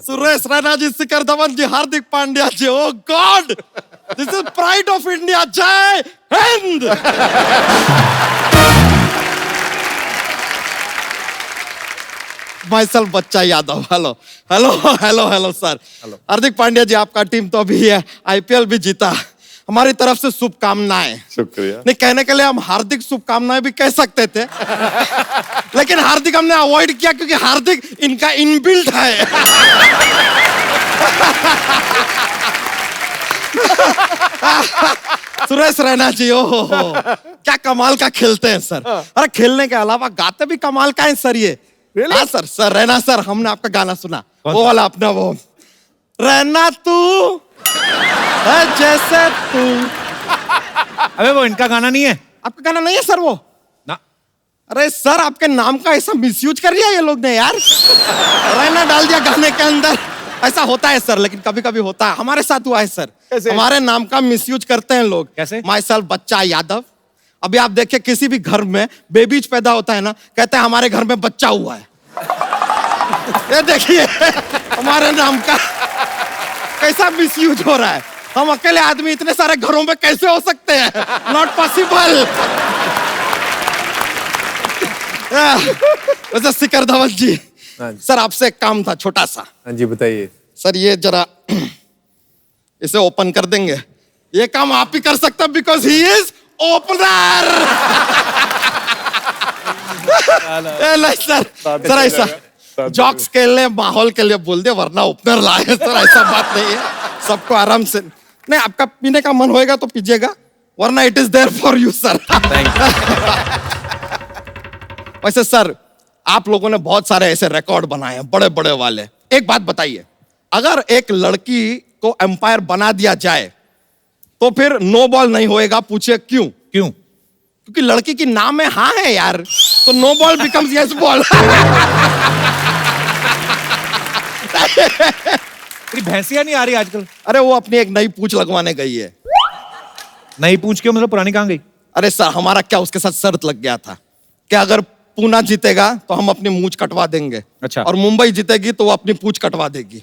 Suresh Raina ji, Shikhar Dhawan ji, Hardik Pandya ji. Oh God, this is pride of India. जय Hind. Myself Bachcha Yadav. Hello hello hello hello sir. Hardik Pandya ji, आपका टीम तो अभी है आईपीएल भी जीता, हमारी तरफ से शुभकामनाएं। शुक्रिया। नहीं, कहने के लिए हम हार्दिक शुभकामनाएं भी कह सकते थे, लेकिन हार्दिक हमने अवॉइड किया क्योंकि हार्दिक इनका इनबिल्ट है। सुरेश रैना जी, ओहो क्या कमाल का खेलते हैं सर। अरे खेलने के अलावा गाते भी कमाल का है सर ये। हाँ सर, सर रैना सर, हमने आपका गाना सुना, वो वाला अपना वो, रैना तू जैसे तू। अबे वो इनका गाना नहीं है। आपका गाना नहीं है सर वो? ना। अरे सर, आपके नाम का ऐसा मिसयूज कर लिया ये लोग ने यार। रैना डाल दिया गाने के अंदर। ऐसा होता है सर, लेकिन कभी कभी होता है, हमारे साथ हुआ है सर। कैसे? हमारे नाम का मिसयूज करते हैं लोग। कैसे? माइसेल्फ बच्चा यादव। अभी आप देखिए, किसी भी घर में बेबीज पैदा होता है ना, कहते हैं हमारे घर में बच्चा हुआ है। ये देखिए हमारे नाम का कैसा मिसयूज हो रहा है। हम अकेले आदमी इतने सारे घरों में कैसे हो सकते हैं? Not possible. वैसे शिखर धवन जी, सर आपसे एक काम था छोटा सा। हाँ जी बताइए। सर ये जरा इसे ओपन कर देंगे? ये काम आप ही कर सकते हैं, because he is opener. Sir ऐसा जॉक्स के लिए, माहौल के लिए बोल दे, वरना ओपनर लाए। सर ऐसा बात नहीं है, सबको आराम से। नहीं, आपका पीने का मन होएगा तो पीजिएगा, वरना it is there for you sir. वैसे सर आप लोगों ने बहुत सारे ऐसे रिकॉर्ड बनाए हैं बड़े बड़े वाले। एक बात बताइए, अगर एक लड़की को एम्पायर बना दिया जाए तो फिर नो बॉल नहीं होएगा? पूछिए क्यों? क्यों? क्योंकि लड़की की नाम में हाँ है यार, तो no ball becomes yes ball. तेरी भैंसिया नहीं आ रही आजकल? अरे वो अपनी एक नई पूंछ लगवाने गई है। नई पूंछ क्यों, मतलब पुरानी कहाँ गई? अरे सर हमारा क्या उसके साथ शर्त लग गया था कि अगर पूना जीतेगा तो हम अपनी मूंछ कटवा देंगे। अच्छा। और मुंबई जीतेगी तो वो अपनी पूंछ कटवा देगी।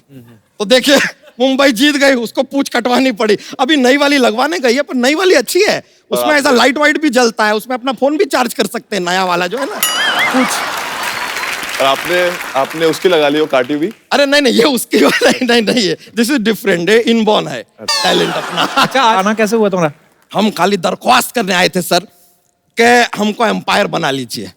तो देखिए मुंबई जीत गई, उसको पूंछ कटवानी पड़ी। अभी नई वाली लगवाने गई है, पर नई वाली अच्छी है, उसमें ऐसा लाइट वाइट भी जलता है, उसमें अपना फोन भी चार्ज कर सकते हैं, नया वाला जो है ना पूंछ। और आपने उसकी लगा ली, वो काटी हुई? अरे नहीं नहीं, ये उसकी नहीं है, दिस इज डिफरेंट, ये इनबॉर्न है टैलेंट अपना। अच्छा आना कैसे हुआ तुम्हारा? हम खाली दरख्वास्त करने आए थे सर कि हमको एम्पायर बना लीजिए।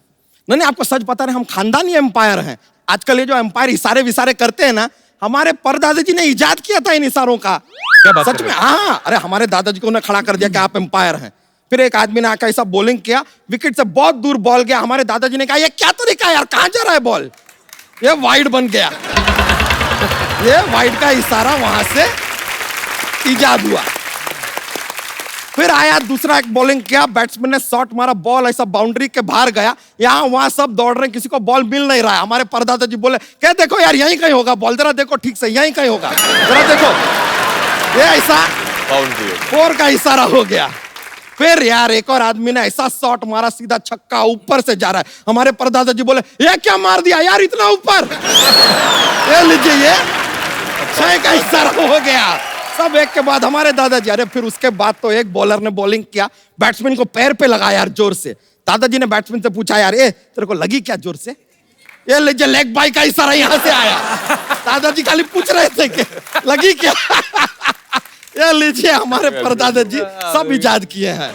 नहीं आपको सच पता नहीं, हम खानदानी एम्पायर हैं। आजकल ये जो एम्पायर इशारे विसारे करते हैं ना, हमारे परदादा जी ने इजाद किया था इन इशारों का। क्या बात सच में? हाँ, अरे हमारे दादाजी को उन्हें खड़ा कर दिया कि आप एम्पायर हैं। फिर एक आदमी ने आकर ऐसा बॉलिंग किया, विकेट से बहुत दूर बॉल गया। हमारे दादाजी ने कहा ये क्या तरीका है यार, कहां जा रहा है बॉल? ये वाइड बन गया। ये वाइड का इशारा वहां से इजाद हुआ। फिर आया दूसरा, एक बॉलिंग किया, बैट्समैन ने शॉट मारा, बॉल ऐसा बाउंड्री के बाहर गया। यहाँ वहां सब दौड़ रहे हैं, किसी को बॉल मिल नहीं रहा है। हमारे परदादा जी बोले क्या देखो यार यहीं कहीं होगा बॉल, जरा देखो ठीक से, यहीं कहीं होगा, जरा देखो। ये ऐसा बाउंड्री 4 का इशारा हो गया। फिर यार एक और आदमी ने ऐसा शॉट मारा, सीधा छक्का ऊपर से जा रहा है। हमारे परदादा जी बोले ये क्या मार दिया यार इतना ऊपर? ये लीजिए, ये 6 का इशारा हो गया। सब एक के बाद हमारे दादाजी। अरे फिर उसके बाद तो एक बॉलर ने बॉलिंग किया, बैट्समैन को पैर पे लगा यार जोर से। दादाजी ने बैट्समैन से पूछा यार ए तेरे को लगी क्या जोर से? ये लीजिए लेग बाई का इशारा यहां से आया। दादाजी खाली पूछ रहे थे कि लगी क्या? ये लीजिए हमारे परदादा जी सब इजाद किए हैं।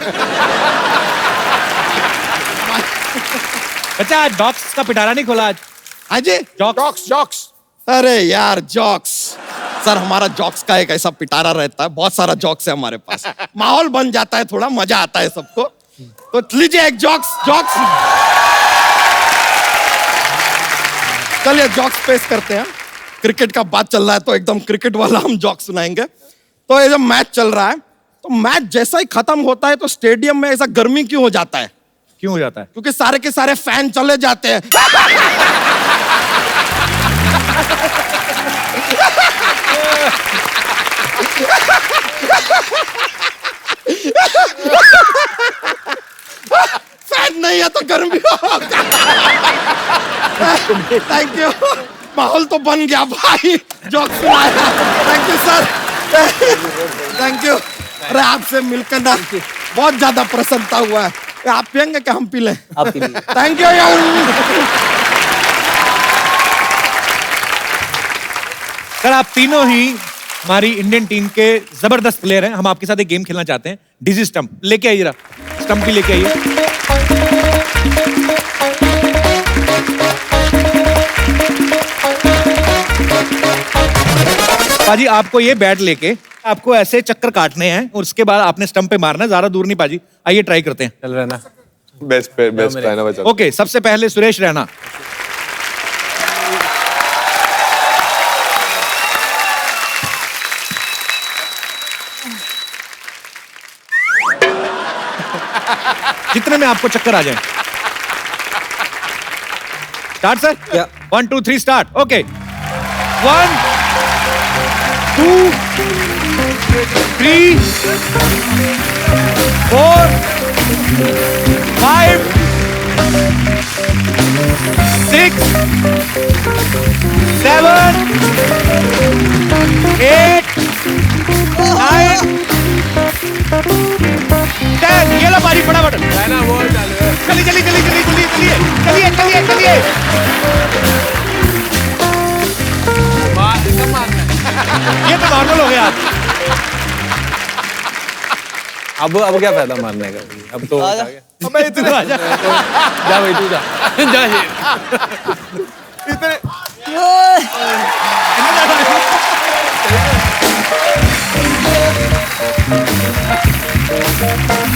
अच्छा डॉक्स का पिटारा नहीं खोला आज? हाँ जी, जॉक्स। अरे यार जॉक्स सर, हमारा जॉक्स का एक ऐसा पिटारा रहता है, बहुत सारा जॉक्स है हमारे पास, माहौल बन जाता है, थोड़ा मजा आता है सबको। तो लीजिए एक जॉक्स। चलिए जॉक्स पेश करते हैं। क्रिकेट का बात चल रहा है तो एकदम क्रिकेट वाला हम जॉक्स सुनाएंगे। तो ये जब मैच चल रहा है तो मैच जैसा ही खत्म होता है तो स्टेडियम में ऐसा गर्मी क्यों हो जाता है? क्यों हो जाता है? क्योंकि सारे के सारे फैन चले जाते हैं। फैन नहीं है तो गर्मी होगा। थैंक यू, माहौल तो बन गया भाई, जोक सुनाया। Thank you sir, thank you. अरे आपसे मिलकर ना बहुत ज्यादा प्रसन्नता हुआ है। आप पियेंगे कि हम पी लें? आप पी लीजिए। थैंक यू यार। सर आप तीनों ही हमारी इंडियन टीम के जबरदस्त प्लेयर हैं। हम आपके साथ एक गेम खेलना चाहते हैं, डिजी स्टंप। लेके आइए जरा, स्टंप भी लेके आइए। पाजी आपको ये बैट लेके आपको ऐसे चक्कर काटने हैं और उसके बाद आपने स्टंप पे मारना है, ज्यादा दूर नहीं पाजी। आइए ट्राई करते हैं। चल रहा है ना? बेस्ट रहना बचा। ओके, सबसे पहले सुरेश रैना। जितने में आपको चक्कर आ जाए। Start sir? क्या? 1 2 3 स्टार्ट। ओके 1 2 3 4 5 6 7 8 9 10। ये लो बारी फटाफट। चलिए। ये तो नॉर्मल हो गया। अब क्या फायदा मारने का? अब तो आजा। अबे तू आ जा। जा भाई तू जा। जा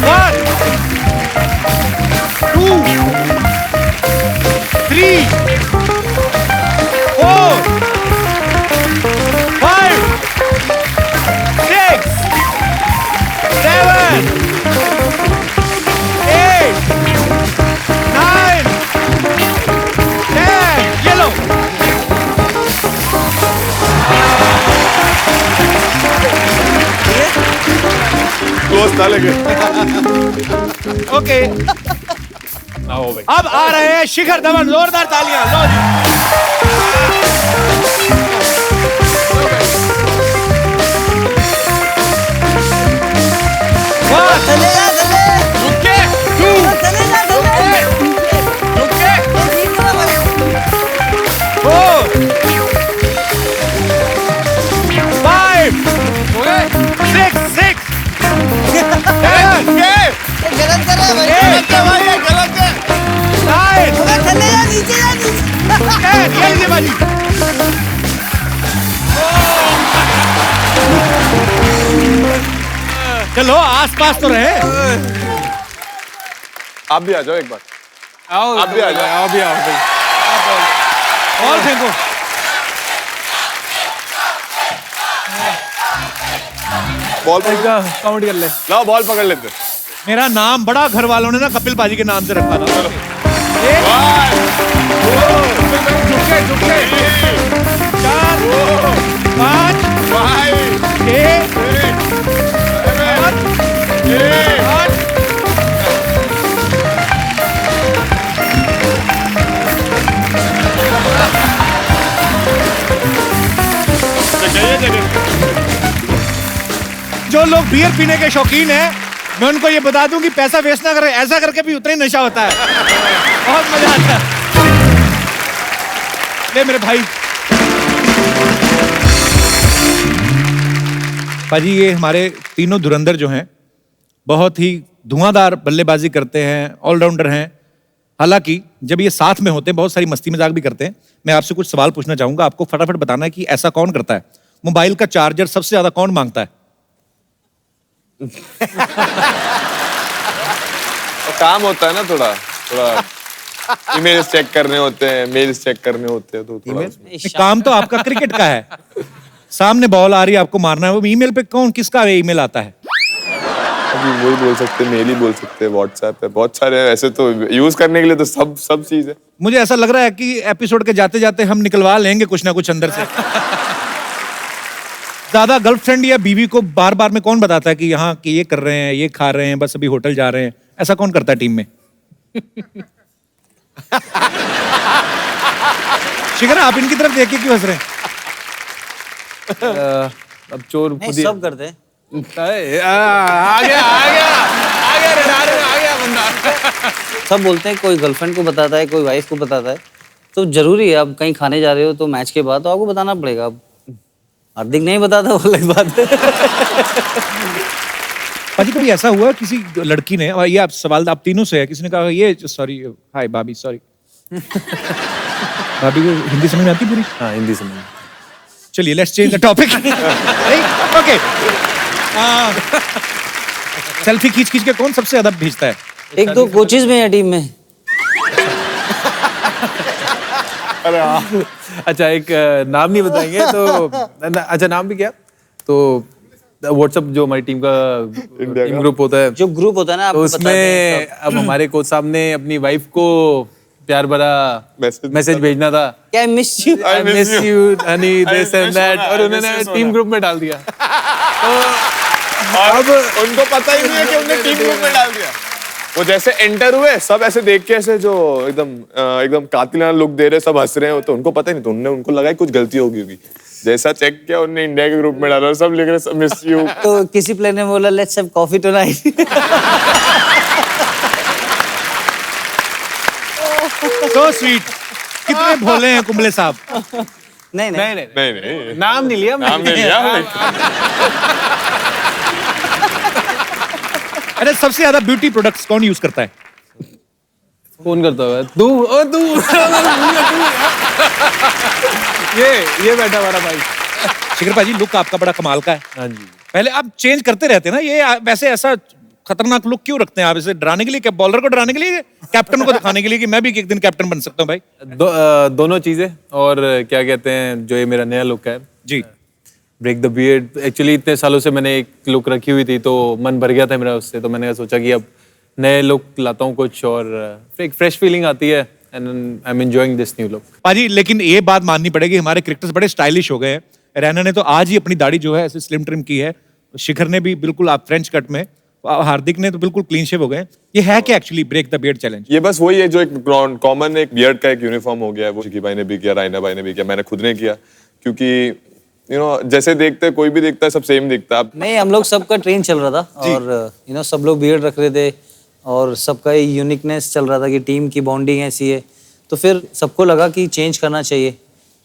ओ 4 5 6 7 8 9 10 ये लो। क्लोज था लेकिन ओके अब आ रहे हैं शिखर धवन, जोरदार तालियां लो जी। चले जा चले रुके चले जा रुके ठीक है भाई 4 5 6 6 गलत कर रहा है भाई गलत है 9 चले जा नीचे जा नीचे ये लीजिए बाजी। चलो आसपास तो रहे। आप भी आ जाओ एक बार। आओ आप भी आ जाओ। आओ भी आओ भाई। बॉल फेंको। बॉल पकड़ काउंट कर ले। लाओ बॉल पकड़ लेते। मेरा नाम बड़ा घर वालों ने ना कपिल पाजी के नाम से रखा था। एक, झुके 4 5 6 7 8 जो लोग बियर पीने के शौकीन हैं, मैं उनको ये बता दूं कि पैसा वेस्ट ना करें, ऐसा करके भी उतना ही नशा होता है। बहुत मजा आता है। ले मेरे भाई। पाजी ये हमारे तीनों धुरंधर जो हैं बहुत ही धुआंधार बल्लेबाजी करते हैं, ऑलराउंडर हैं। हालांकि जब ये साथ में होते हैं बहुत सारी मस्ती मजाक भी करते हैं। मैं आपसे कुछ सवाल पूछना चाहूंगा, आपको फटाफट बताना है कि ऐसा कौन करता है। मोबाइल का चार्जर सबसे ज्यादा कौन मांगता है? काम होता है ना थोड़ा थोड़ा ईमेल्स चेक करने होते हैं, मेल्स चेक करने होते हैं, तो थोड़ा काम तो आपका क्रिकेट का है। सामने बॉल आ रही है, आपको मारना है। वो ईमेल पे कौन किसका ईमेल आता है? अभी वही बोल सकते हैं, मेल ही बोल सकते हैं, व्हाट्सएप है, बहुत सारे हैं। ऐसे तो यूज करने के लिए तो सब चीज है। मुझे ऐसा लग रहा है कि एपिसोड के जाते जाते हम निकलवा लेंगे कुछ ना कुछ अंदर से। ज्यादा गर्लफ्रेंड या बीवी को बार बार में कौन बताता है कि यहाँ कि ये कर रहे हैं, ये खा रहे हैं, बस अभी होटल जा रहे हैं? ऐसा कौन करता है टीम में? शिखर आप इनकी तरफ देख के क्यों हंस रहे हैं? अब चोर खुद ही सब करते हैं। आ गया बंदा। सब बोलते हैं, कोई गर्लफ्रेंड को बताता है, कोई वाइफ को बताता है। तो जरूरी है, आप कहीं खाने जा रहे हो तो मैच के बाद तो आपको बताना पड़ेगा। अब हार्दिक नहीं बताता, वो अलग बात है। पाजी कभी ऐसा हुआ किसी लड़की ने, और ये आप सवाल आप तीनों से है, किसी ने कहा ये सॉरी हाय भाभी सॉरी। भाभी को हिंदी समझ में आती पूरी? हाँ हिंदी समझ। चलिए let's change the topic. Okay selfie खींच खींच के कौन सबसे ज्यादा भेजता है? एक दो कोचेज में है टीम में। अच्छा एक नाम नहीं बताएंगे तो अच्छा नाम भी क्या तो व्हाट्सएप जो हमारी टीम का टीम ग्रुप होता है, जो ग्रुप होता है ना, तो आपको बता दें उसमें सब। अब हमारे कोच साहब ने अपनी वाइफ को प्यार भरा मैसेज भेजना था। क्या miss you, I miss you, honey, this and that, और उन्होंने टीम ग्रुप में डाल दिया। अब उनको पता ही नहीं है कि उन्होंने टीम ग्रुप में डाल दिया। वो जैसे एंटर हुए सब ऐसे देख के ऐसे जो एकदम कातिलाना लुक दे रहे, सब हंस रहे हैं, तो उनको पता ही नहीं, तो उनको लगा कुछ गलती होगी। जैसा चेक किया उन्होंने इंडिया के ग्रुप में डाला, सब लिख रहे मिस यू। तो किसी प्लेयर ने बोला let's have coffee tonight. So sweet। कितने भोले हैं कुंबले साहब। नहीं नहीं नाम नहीं लिया नाम नहीं लिया। अरे सबसे ज्यादा ब्यूटी प्रोडक्ट्स कौन यूज करता है? कौन करता है? तू ये बैठा हमारा भाई। शिखर भाजी लुक आपका बड़ा कमाल का है। हाँ जी। पहले आप चेंज करते रहते ना, ये वैसे ऐसा खतरनाक लुक क्यों रखते हैं आप? इसे डराने के लिए, क्या बॉलर को डराने के लिए, कैप्टन को दिखाने के लिए कि मैं भी एक दिन कैप्टन बन सकता हूँ भाई? दोनों चीजें। और क्या कहते हैं, जो ये मेरा नया लुक है जी, ब्रेक द बियर्ड, एक्चुअली इतने सालों से मैंने एक लुक रखी हुई थी तो मन भर गया था मेरा उससे, तो मैंने सोचा कि अब नए लुक लाता हूँ कुछ, और एक फ्रेश फीलिंग आती है and I am enjoying this new look. पाजी लेकिन ये बात माननी पड़ेगी, हमारे क्रिकेटर्स बड़े स्टाइलिश हो गए हैं। रैना ने तो आज ही अपनी दाढ़ी जो है ऐसे स्लिम ट्रिम की है, शिखर ने भी बिल्कुल आप फ्रेंच कट में, हार्दिक ने तो बिल्कुल क्लीन शेव हो गए। ये है क्या actually break the beard challenge? ये बस वही है जो एक कॉमन एक बियर्ड का एक यूनिफॉर्म हो गया है, वो शिकी भाई ने भी किया, रायना भाई ने भी किया, मैंने खुद ने किया, क्योंकि जैसे देखते हैं, कोई भी देखता है सब सेम दिखता है। नहीं, हम लोग सबका ट्रेन चल रहा था और सब लोग बियर्ड रख रहे थे और सबका यूनिकनेस चल रहा था कि टीम की बॉन्डिंग ऐसी है, तो फिर सबको लगा कि चेंज करना चाहिए,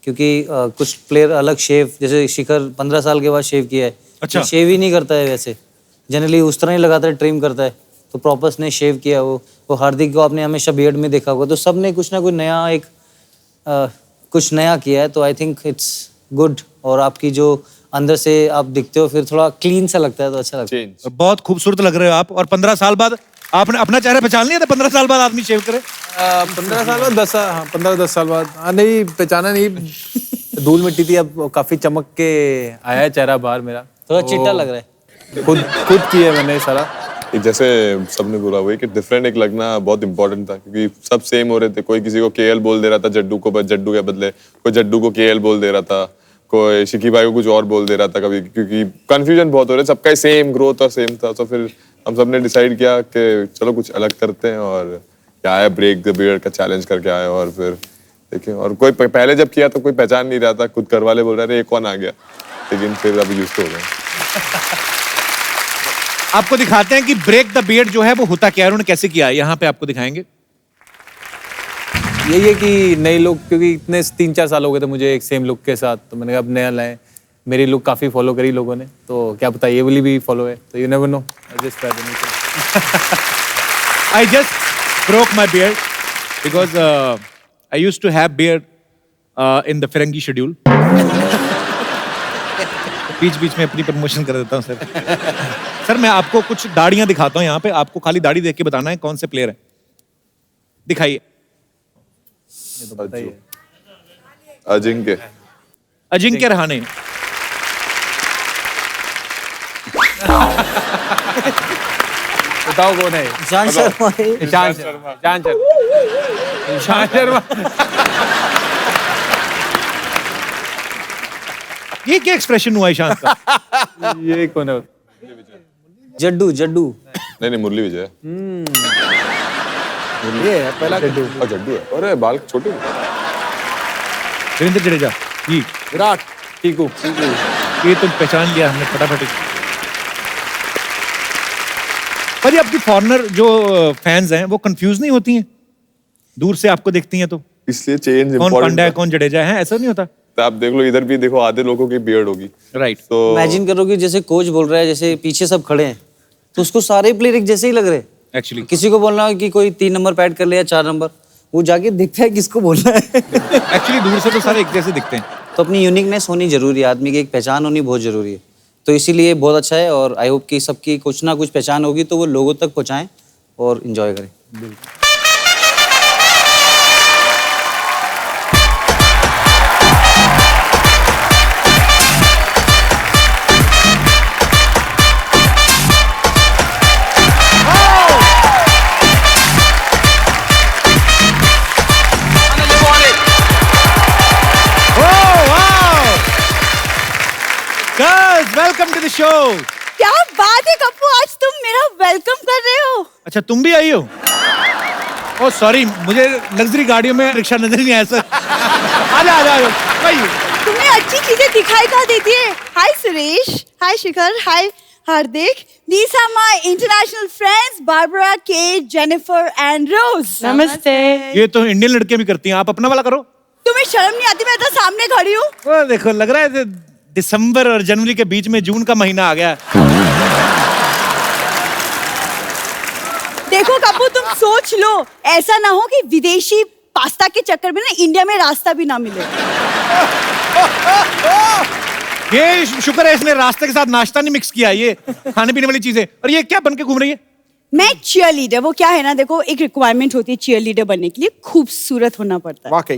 क्योंकि कुछ प्लेयर अलग शेव, जैसे शिखर 15 साल के बाद शेव किया है। अच्छा। शेव ही नहीं करता है वैसे, जनरली उस तरह ही लगातार ट्रिम करता है, तो प्रॉपर ने शेव किया। वो हार्दिक को आपने हमेशा बियर्ड में देखा होगा, तो सब ने कुछ ना कुछ नया कुछ नया किया है, तो आई थिंक इट्स गुड। और आपकी जो अंदर से आप दिखते हो फिर थोड़ा क्लीन सा लगता है, तो अच्छा लगता है। बहुत खूबसूरत लग रहे हो आप। और 15 साल बाद आपने अपना चेहरा पहचान लिया था? 15 साल बाद आदमी शेव करे? 15 साल बाद 15-10 साल बाद नहीं पहचाना, नहीं धूल मिट्टी थी, अब काफी चमक के आया है चेहरा बाहर मेरा, थोड़ा चिट्टा लग रहा है। खुद किया है मैंने सारा। जैसे सबने बोला वही कि डिफरेंट एक लगना बहुत इंपॉर्टेंट था, क्योंकि सब सेम हो रहे थे। कोई किसी को केएल बोल दे रहा था जड्डू को, जड्डू के बदले कोई जड्डू को केएल बोल दे रहा था, कोई शिकी भाई को कुछ और बोल दे रहा था कभी, क्योंकि कंफ्यूजन बहुत हो रहा है। सबका सेम ग्रोथ और सेम था, तो फिर हम सब ने डिसाइड किया कि चलो कुछ अलग करते हैं, और क्या आया ब्रेक द बियर्ड का चैलेंज करके आए। और फिर देखिए, और कोई पहले जब किया तो कोई पहचान नहीं रहा था, खुद घर वाले बोल रहे थे ये कौन आ गया, लेकिन फिर अभी यूज्ड हो गए। आपको दिखाते हैं कि ब्रेक द बियर्ड जो है वो होता क्या है, उन्होंने कैसे किया है, यहाँ पे आपको दिखाएंगे। यही है कि नए लुक, क्योंकि इतने 3-4 साल हो गए थे मुझे एक सेम लुक के साथ, तो मैंने कहा अब नया लाए। मेरी लुक काफी फॉलो करी लोगों ने, तो क्या पता ये वाली भी फॉलो है, तो you never know. I just broke my beard because I used to have beard in the Ferengi schedule. बीच में अपनी प्रमोशन कर देता हूँ सर। सर मैं आपको कुछ दाढ़ियां दिखाता हूँ यहाँ पे, आपको खाली दाढ़ी देख के बताना है कौन से प्लेयर है। दिखाइए। अजिंक्य रहाणे। बताओ कौन है? ईशांत शर्मा। ईशांत शर्मा। ये क्या एक्सप्रेशन हुआ ईशांत का? ये कौन है? जड्डू। नहीं मुरली विजय। ये है पहला जड्डू। जड्डू है, अरे बाल छोटे। रविंद्र जडेजा। ये विराट। टीकू। ये तो पहचान लिया हमने फटाफट। पर ये आपकी फॉरेनर जो फैंस हैं वो कंफ्यूज नहीं होती हैं दूर से आपको देखती हैं तो? इसलिए चेंज कौन पांड्या है कौन जडेजा है, ऐसा नहीं होता? तो आप देख लो, इधर भी देखो, आधे लोगों की बियर्ड होगी। राइट। तो इमेजिन करो कि जैसे कोच बोल रहा है, जैसे पीछे सब खड़े हैं, तो उसको सारे प्लेयर एक जैसे ही लग रहे हैं। एक्चुअली किसी को बोलना है कि कोई 3 नंबर पैड कर ले या 4 नंबर, वो जाके दिखता है किसको बोलना है। एक्चुअली दूर से तो सारे एक जैसे दिखते हैं। तो अपनी यूनिकनेस होनी जरूरी है, आदमी की एक पहचान होनी बहुत जरूरी है, तो इसीलिए बहुत अच्छा है। और आई होप कि सबकी कुछ ना कुछ पहचान होगी तो वो लोगों तक पहुंचाएं और एंजॉय करें। बिल्कुल। Welcome to the show. क्या बात है कप्पू, आज तुम मेरा वेलकम कर रहे हो। अच्छा तुम भी आई हो? ओह सॉरी, मुझे लग्जरी गाड़ियों में रिक्शा नजर नहीं आया सर। आजा भाई। तुमने अच्छी चीजें दिखाई कहाँ देती है। हाय सुरेश, हाय शिखर, हाय हार्दिक। These are my international friends Barbara, Kate, Jennifer and Rose. नमस्ते। ये तो इंडियन लड़के भी करती हैं, आप अपना वाला करो। तुम्हें शर्म नहीं आती? मैं तो सामने खड़ी हूँ। वो देखो, लग रहा है दिसंबर और जनवरी के बीच में जून का महीना आ गया। देखो कप्पू, तुम सोच लो, ऐसा ना हो कि विदेशी पास्ता के चक्कर में ना इंडिया में रास्ता भी ना मिले। ये शुक्र है इसने रास्ते के साथ नाश्ता नहीं मिक्स किया, ये खाने पीने वाली चीजें। और ये क्या बन के घूम रही है? मैं चीयर लीडर, वो क्या है ना, देखो एक रिक्वायरमेंट होती है चीयर लीडर बनने के लिए, खूबसूरत होना पड़ता है। वाकई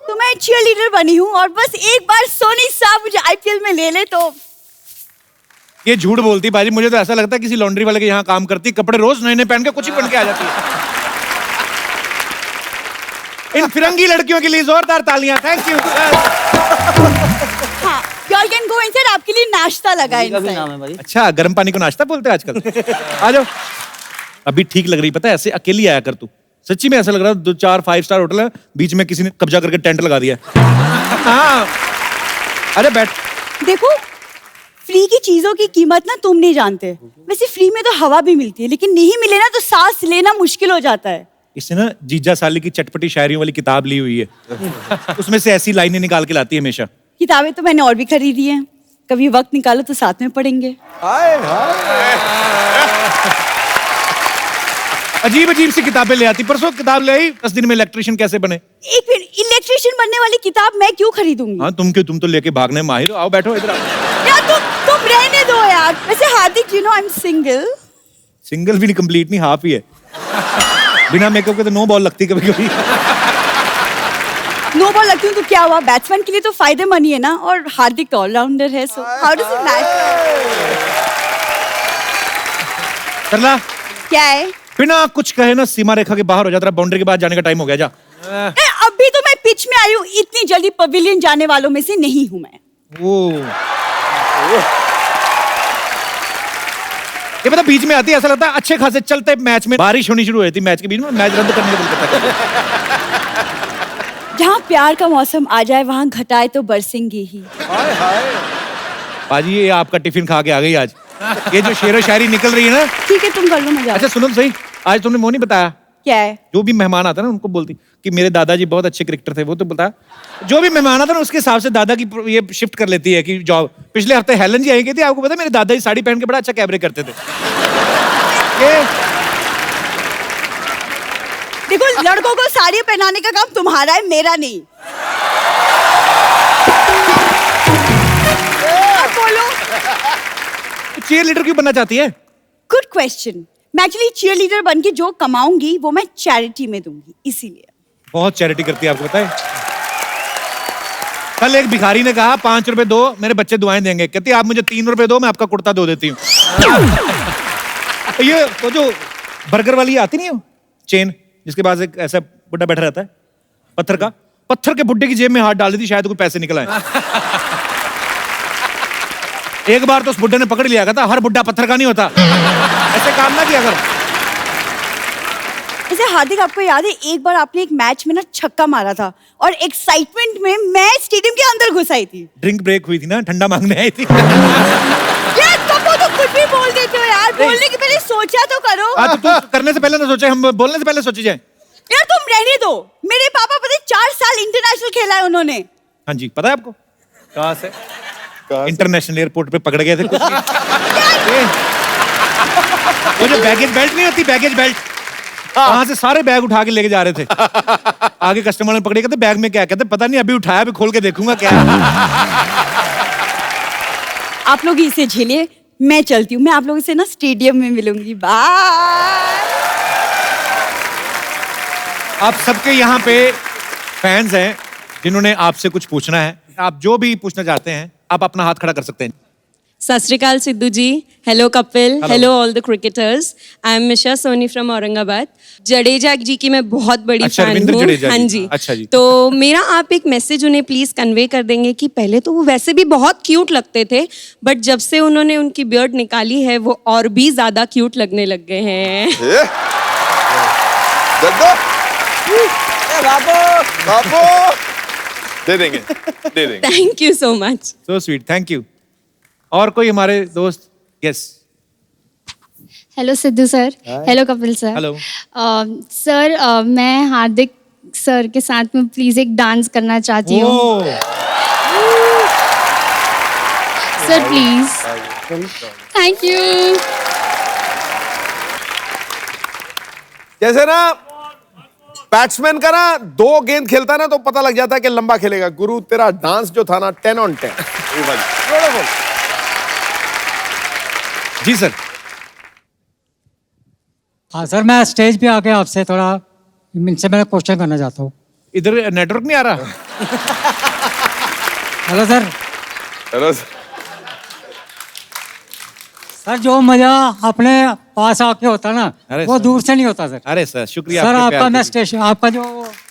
तो मैं चीयर लीडर बनी हूँ और बस एक बार सोनी साहब मुझे आईपीएल में ले ले तो। ये झूठ बोलती बाजी, मुझे तो ऐसा लगता है किसी लॉन्ड्री वाले के यहाँ काम करती, कपड़े रोज नए नए पहन के कुछ ही पहन के आ जाती है। इन फिरंगी लड़कियों के लिए जोरदार तालियां। Thank you. हाँ, y'all can go inside, आपके लिए नाश्ता लगा है का भी inside। नाम है भाई। अच्छा, गर्म पानी को नाश्ता बोलते हैं आजकल। आ जाओ। अभी ठीक लग रही, पता है, ऐसे अकेली आया कर तू। सच्ची में ऐसा लग रहा है 2-4 5 स्टार होटल है, बीच में किसी ने कब्जा करके टेंट लगा दिया। हाँ, अरे बैठ। देखो, फ्री की चीजों की कीमत ना तुम नहीं जानते। वैसे फ्री में तो हवा भी मिलती है, लेकिन नहीं मिले ना तो सांस लेना मुश्किल हो जाता है। इसने ना जीजा साली की चटपटी शायरियों वाली किताब ली हुई है। उसमें से ऐसी लाइनें निकाल के लाती है हमेशा। किताबें तो मैंने और भी खरीदी हैं, कभी वक्त निकालो तो साथ में पढ़ेंगे। अजीब अजीब सी किताबें ले आती। परसों किताब ले आई 10 दिन में इलेक्ट्रिशियन कैसे बने। एक मिनट, इलेक्ट्रिशियन बनने वाली किताब मैं क्यों खरीदूंगी? हाँ, तुम क्यों, तुम तो लेके भागने माहिर हो। आओ बैठो इधर। यार तुम रहने दो यार। वैसे Hardik, you know I am single. Single भी नहीं, कंप्लीट नहीं, हाफ ही है। बिना मेकअप के तो नो बॉल लगती कभी कभी। नो बॉल लगती हूँ तो क्या हुआ, बैट्समैन के लिए तो फायदेमंद ही है ना, और हार्दिक ऑलराउंडर है, so how does it matter? करला क्या है? बिना कुछ कहे ना सीमा रेखा के बाहर हो जाता है, बाउंड्री के बाद जाने का टाइम हो गया। जा। अभी तो मैं पिच में आई हूँ, इतनी जल्दी पवेलियन जाने वालों में से नहीं हूँ मैं। ये पता बीच में आती है, ऐसा लगता है अच्छे खासे चलते मैच में बारिश होनी शुरू हुई थी, मैच के बीच में मैच रद्द करने का दिल करता है। जहाँ प्यार का मौसम आ जाए वहाँ घटाए तो बरसेंगे ही। बाजी, ये आपका टिफिन खा के आ गई आज। ये जो शेरो शायरी निकल रही है ना। ठीक है, तुम कर लो, मजा। अच्छा सुनो सही, आज तुमने वो नहीं बताया। क्या है? जो भी मेहमान आता ना उनको बोलती कि मेरे दादाजी बहुत अच्छे क्रिकेटर थे, वो तो बता। जो भी मेहमान आता ना उसके हिसाब से दादा की ये शिफ्ट कर लेती है कि जॉब। पिछले हफ्ते हेलन जी आई गई थी, आपको पता है मेरे दादाजी साड़ी पहन के बड़ा अच्छा कैबरे करते थे। ये देखो, लड़कों को साड़ी पहनाने का काम तुम्हारा है, मेरा नहीं। बोलो, चीयर लीडर क्यों बनना चाहती है? Good question. मैं एक्चुअली चीयर लीडर बन के जो कमाऊंगी वो मैं चैरिटी में दूंगी, इसीलिए। बहुत चैरिटी करती है, आपको पता है। कल एक भिखारी ने कहा 5 रुपए दो, मेरे बच्चे दुआएं देंगे। कहती आप मुझे 3 रुपए दो, मैं आपका कुर्ता धो देती हूँ। ये वो जो बर्गर वाली आती नहीं हो चेन, जिसके पास एक ऐसा बुड्ढा बैठा रहता है पत्थर का, पत्थर के बुड्ढे की जेब में हाथ डाल दी थी, शायद कोई पैसे निकल आए। एक बार तो उस बुड्ढे ने पकड़ लिया था, हर बुड्ढा पत्थर का नहीं होता। ऐसे काम ना किया करो। जैसे हार्दिक, आपको याद है एक बार आपने एक मैच में ना छक्का मारा था और एक्साइटमेंट में मैं स्टेडियम के अंदर घुस आई थी। ड्रिंक ब्रेक हुई थी ना, ठंडा मांगने आई थी। यार कब तो कुछ भी बोल देते हो यार, बोलने के पहले सोचा तो करो। तो तू करने से पहले ना सोचे, हम बोलने से पहले सोची जाए। यार तुम रहने दो, मेरे पापा पता है 4 साल इंटरनेशनल खेला है उन्होंने। हाँ जी, पता है आपको कहाँ से? इंटरनेशनल एयरपोर्ट पे पकड़ गए थे कुछ। वो जो बैगेज बेल्ट नहीं होती, बैगेज बेल्ट, वहां से सारे बैग उठा के लेके जा रहे थे। आगे कस्टमर ने पकड़े, कहते बैग में क्या, कहते पता नहीं, अभी उठाया, अभी खोल के देखूंगा क्या है। आप लोग इसे झेलिए, मैं चलती हूँ। मैं आप लोगों से ना स्टेडियम में मिलूंगी। बाय। आप सबके यहाँ पे फैंस हैं जिन्होंने आपसे कुछ पूछना है। आप जो भी पूछना चाहते हैं आप अपना हाथ खड़ा कर सकते हैं। सत श्री अकाल Sidhu ji, hello Kapil, hello all the cricketers. I am Misha Soni from Aurangabad. Jadeja ji की मैं बहुत बड़ी अच्छा, फैन रविंद्र हूँ। जडेजा हाँ जी। जी। अच्छा जी। तो मेरा आप एक मैसेज उन्हें प्लीज कन्वे कर देंगे कि पहले तो वो वैसे भी बहुत क्यूट लगते थे, बट जब से उन्होंने उनकी बियर्ड निकाली है वो और भी ज्यादा क्यूट लगने लग गए हैं। दे देंगे, दे देंगे। Thank you so much. So sweet, thank you. और कोई हमारे दोस्त? Yes. Hello Sidhu sir, hello Kapil sir. Hello sir, मैं हार्दिक सर के साथ में प्लीज एक डांस करना चाहती हूँ सर, प्लीज। Thank you. जैसे ना बैट्समैन का ना 2 गेंद खेलता है ना तो पता लग जाता है कि लंबा खेलेगा। गुरु तेरा डांस जो था ना 10 on 10। जी सर। हाँ सर, मैं स्टेज पे आके आपसे थोड़ा इनसे मैं क्वेश्चन करना चाहता हूँ। इधर नेटवर्क नहीं आ रहा। Hello sir. हेलो सर, जो मजा अपने पास आके होता ना, वो दूर से नहीं होता सर। अरे सर, शुक्रिया सर, आपके आपका प्यार मैं के लिए। स्टेशन, आपका जो